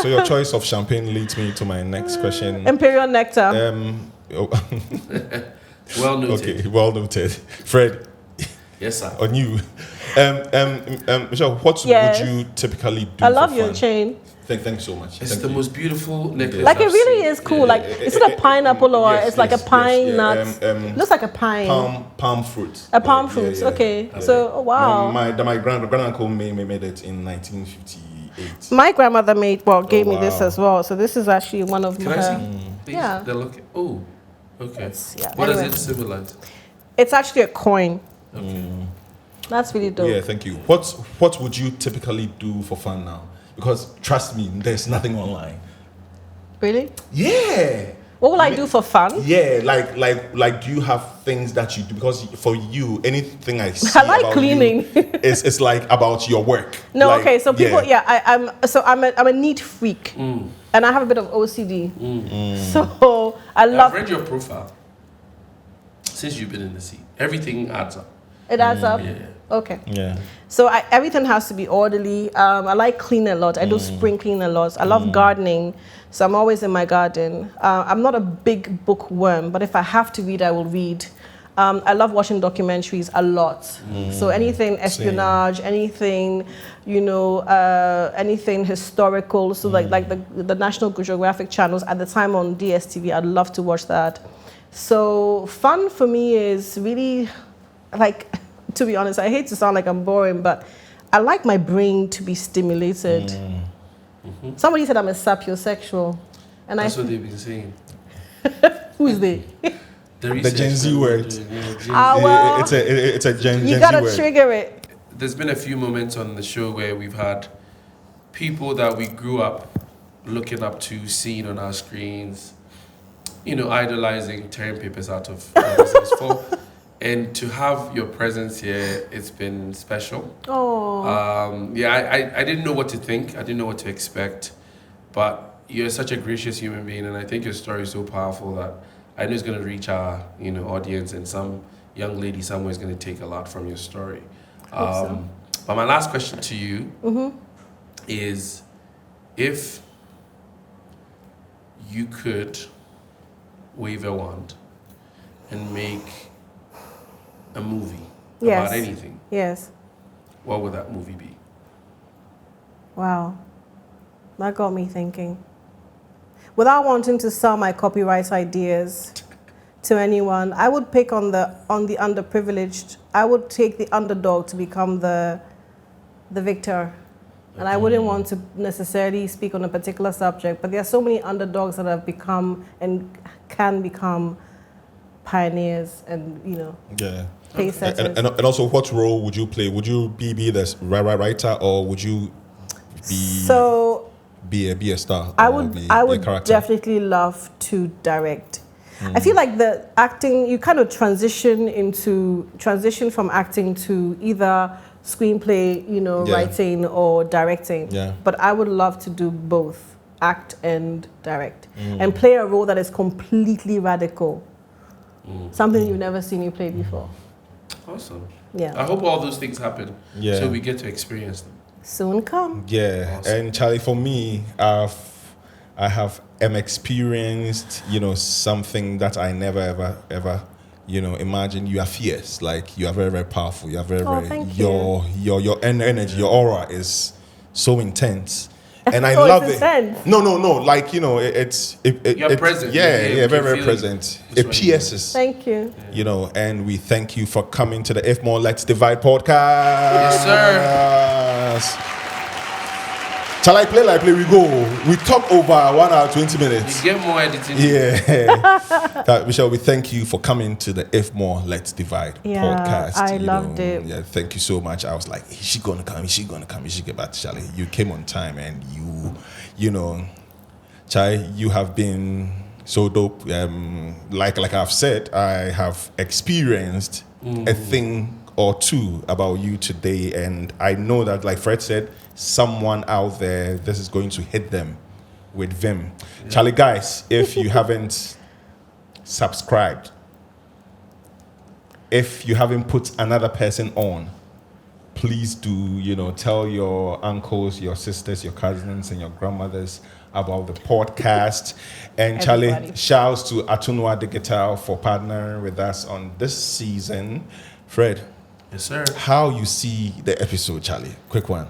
So your choice of champagne leads me to my next question. Imperial Nectar. Well noted. Okay, well noted. Fred, Yes, sir. on you. Michelle, what Yes. would you typically do I love for your fun? chain. Thanks so much. It's the most beautiful necklace. Like it I've really seen. is cool. Like it's not a pineapple or it's like a pine nut. Looks like a pine. Palm fruit. A palm fruit. Okay. So wow. My grand uncle made it in 1958. My grandmother gave me this as well. So this is actually one of Can I see? Please? Yeah. They're looking. Oh, okay. Yeah, What anyway. does it symbolize? It's actually a coin. Okay. That's really dope. Yeah, thank you. What would you typically do for fun now? Because trust me, there's nothing online. Really? Yeah. What will I do for fun? Yeah, like do you have things that you do? Because for you, anything I see I like about cleaning. it's like about your work. No, Like, okay. So people, I'm a neat freak, and I have a bit of OCD. So I love. I've read your profile. Since you've been in the seat, everything adds up. It adds up. Yeah. Okay. Yeah. So everything has to be orderly. I like cleaning a lot. I do spring clean a lot. I love gardening, so I'm always in my garden. I'm not a big bookworm, but if I have to read, I will read. I love watching documentaries a lot. So anything espionage, anything, anything historical. So like the National Geographic channels at the time on DSTV, I'd love to watch that. So fun for me is really like. To be honest, I hate to sound like I'm boring, but I like my brain to be stimulated. Somebody said I'm a sapiosexual. And That's what they've been saying. Who's they? The Gen Z word. Well, It's a Gen Z you gotta word. trigger it. There's been a few moments on the show where we've had people that we grew up looking up to, seeing on our screens, idolizing, tearing papers out of magazines for. And to have your presence here, it's been special. Oh. I didn't know what to think. I didn't know what to expect. But you're such a gracious human being, and I think your story is so powerful that I know it's going to reach our audience, and some young lady somewhere is going to take a lot from your story. But my last question to you is, if you could wave a wand and make a movie about anything, Yes. what would that movie be? Wow. That got me thinking. Without wanting to sell my copyright ideas to anyone, I would pick on the underprivileged. I would take the underdog to become the victor. And I wouldn't want to necessarily speak on a particular subject, but there are so many underdogs that have become and can become pioneers and, pace setters. And also, what role would you play? Would you be the writer, or would you be a star? I would definitely love to direct. I feel like the acting, you kind of transition from acting to either screenplay, writing or directing. Yeah. But I would love to do both, act and direct, and play a role that is completely radical. Something you've never seen me play before. Awesome. Yeah. I hope all those things happen so we get to experience them. Soon come. Yeah. Awesome. And Charlie, for me, I have experienced, something that I never ever, imagine. You are fierce. Like, you are very, very powerful. You are very, thank your energy, your aura is so intense. And I Oh, love it's it. intense. No, like, You're present. Yeah, very, very feel present. it. It pierces. Thank you. And we thank you for coming to the If More Let's Divide podcast. Yes, sir. Shall I play like play? We go. We talk over 1 hour 20 minutes. You get more editing. Yeah. Michelle, we thank you for coming to the If More Let's Divide podcast. I loved it. Yeah, thank you so much. I was like, is she gonna come? Is she gonna come? Is she get back to Charlie? You came on time, and Chai, you have been so dope. Like I've said, I have experienced a thing or two about you today, and I know that, like Fred said, someone out there, this is going to hit them with vim. Yeah. Charlie, guys, if you haven't subscribed, if you haven't put another person on, please do, tell your uncles, your sisters, your cousins, and your grandmothers about the podcast. And Charlie, shouts to Atunwa Digital for partnering with us on this season. Fred. Yes, sir. How you see the episode, Charlie? Quick one.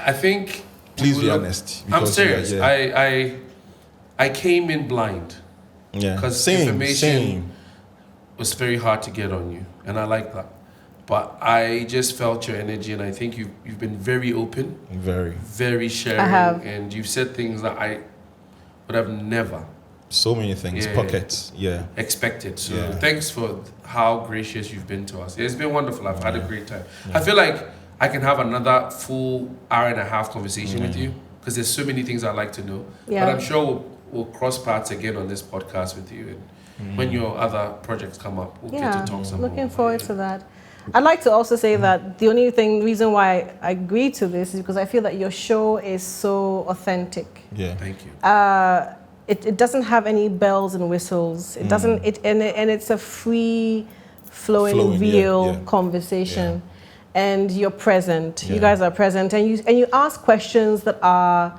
I think. Please be honest. I'm because serious. Yeah. I came in blind. Yeah. Because Same. information was very hard to get on you, and I like that. But I just felt your energy, and I think you've been very open, very sharing, I have. and you've said things that I would have never. So many things, pockets, expected. So thanks for how gracious you've been to us. It's been wonderful. I've had a great time. I feel like I can have another full hour-and-a-half conversation with you because there's so many things I'd like to know. Yeah. But I'm sure we'll cross paths again on this podcast with you. And when your other projects come up, we'll get to talk some more. Looking forward to that. I'd like to also say that the only reason why I agreed to this is because I feel that your show is so authentic. Yeah. Thank you. It doesn't have any bells and whistles. It doesn't. And it's a free flowing real conversation. Yeah. And you're present. You guys are present, and you ask questions that are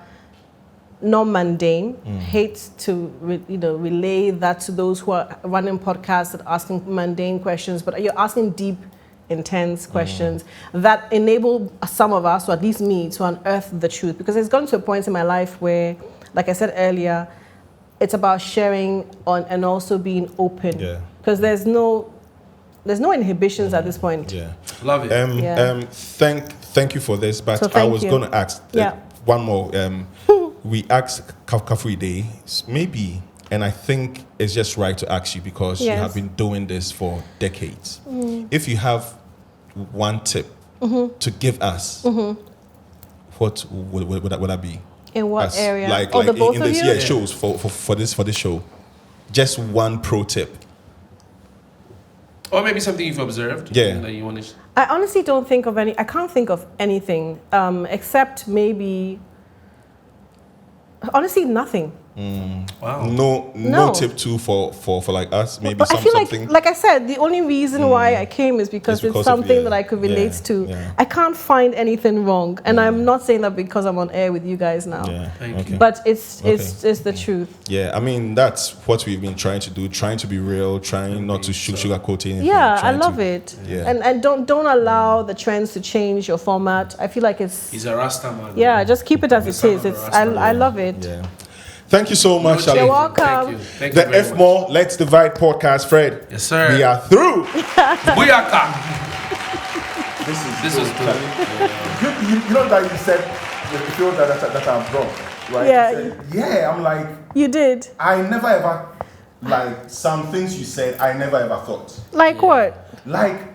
not mundane. Hate to relay that to those who are running podcasts that are asking mundane questions, but you're asking deep, intense questions that enable some of us, or at least me, to unearth the truth. Because it's gotten to a point in my life where, like I said earlier, it's about sharing and also being open. Because there's no inhibitions at this point. Yeah. Love it. Thank you for this, but So I was going to ask one more. We asked Kafui Day, maybe, and I think it's just right to ask you because you have been doing this for decades. If you have one tip to give us, what would that be? In what area? Like the both in of this you? shows for this show. Just one pro tip. Or maybe something you've observed. Yeah. That you want to. I honestly don't think of any. I can't think of anything except maybe. Honestly, nothing. Wow. No tip too for like us. Maybe But I feel something. like I said, the only reason why I came is because it's something that I could relate to. Yeah. I can't find anything wrong, and I'm not saying that because I'm on air with you guys now. Yeah. Thank you. But it's the truth. Yeah, I mean that's what we've been trying to do, trying to be real, trying not to sugarcoat anything. Yeah, I love it. Yeah. And don't allow the trends to change your format. I feel like it's. He's a Rasta man. Yeah, just keep it as it is. I love it. Yeah. Thank you so much. You're Ali. welcome. Thank you The very F much. More Let's Divide podcast, Fred. Yes, sir. We are through. Booyaka. This is good. You know that you said you feel that I'm wrong, right? Yeah. You said, I'm like, You did. I never ever, like some things you said, I never ever thought. Like what? Like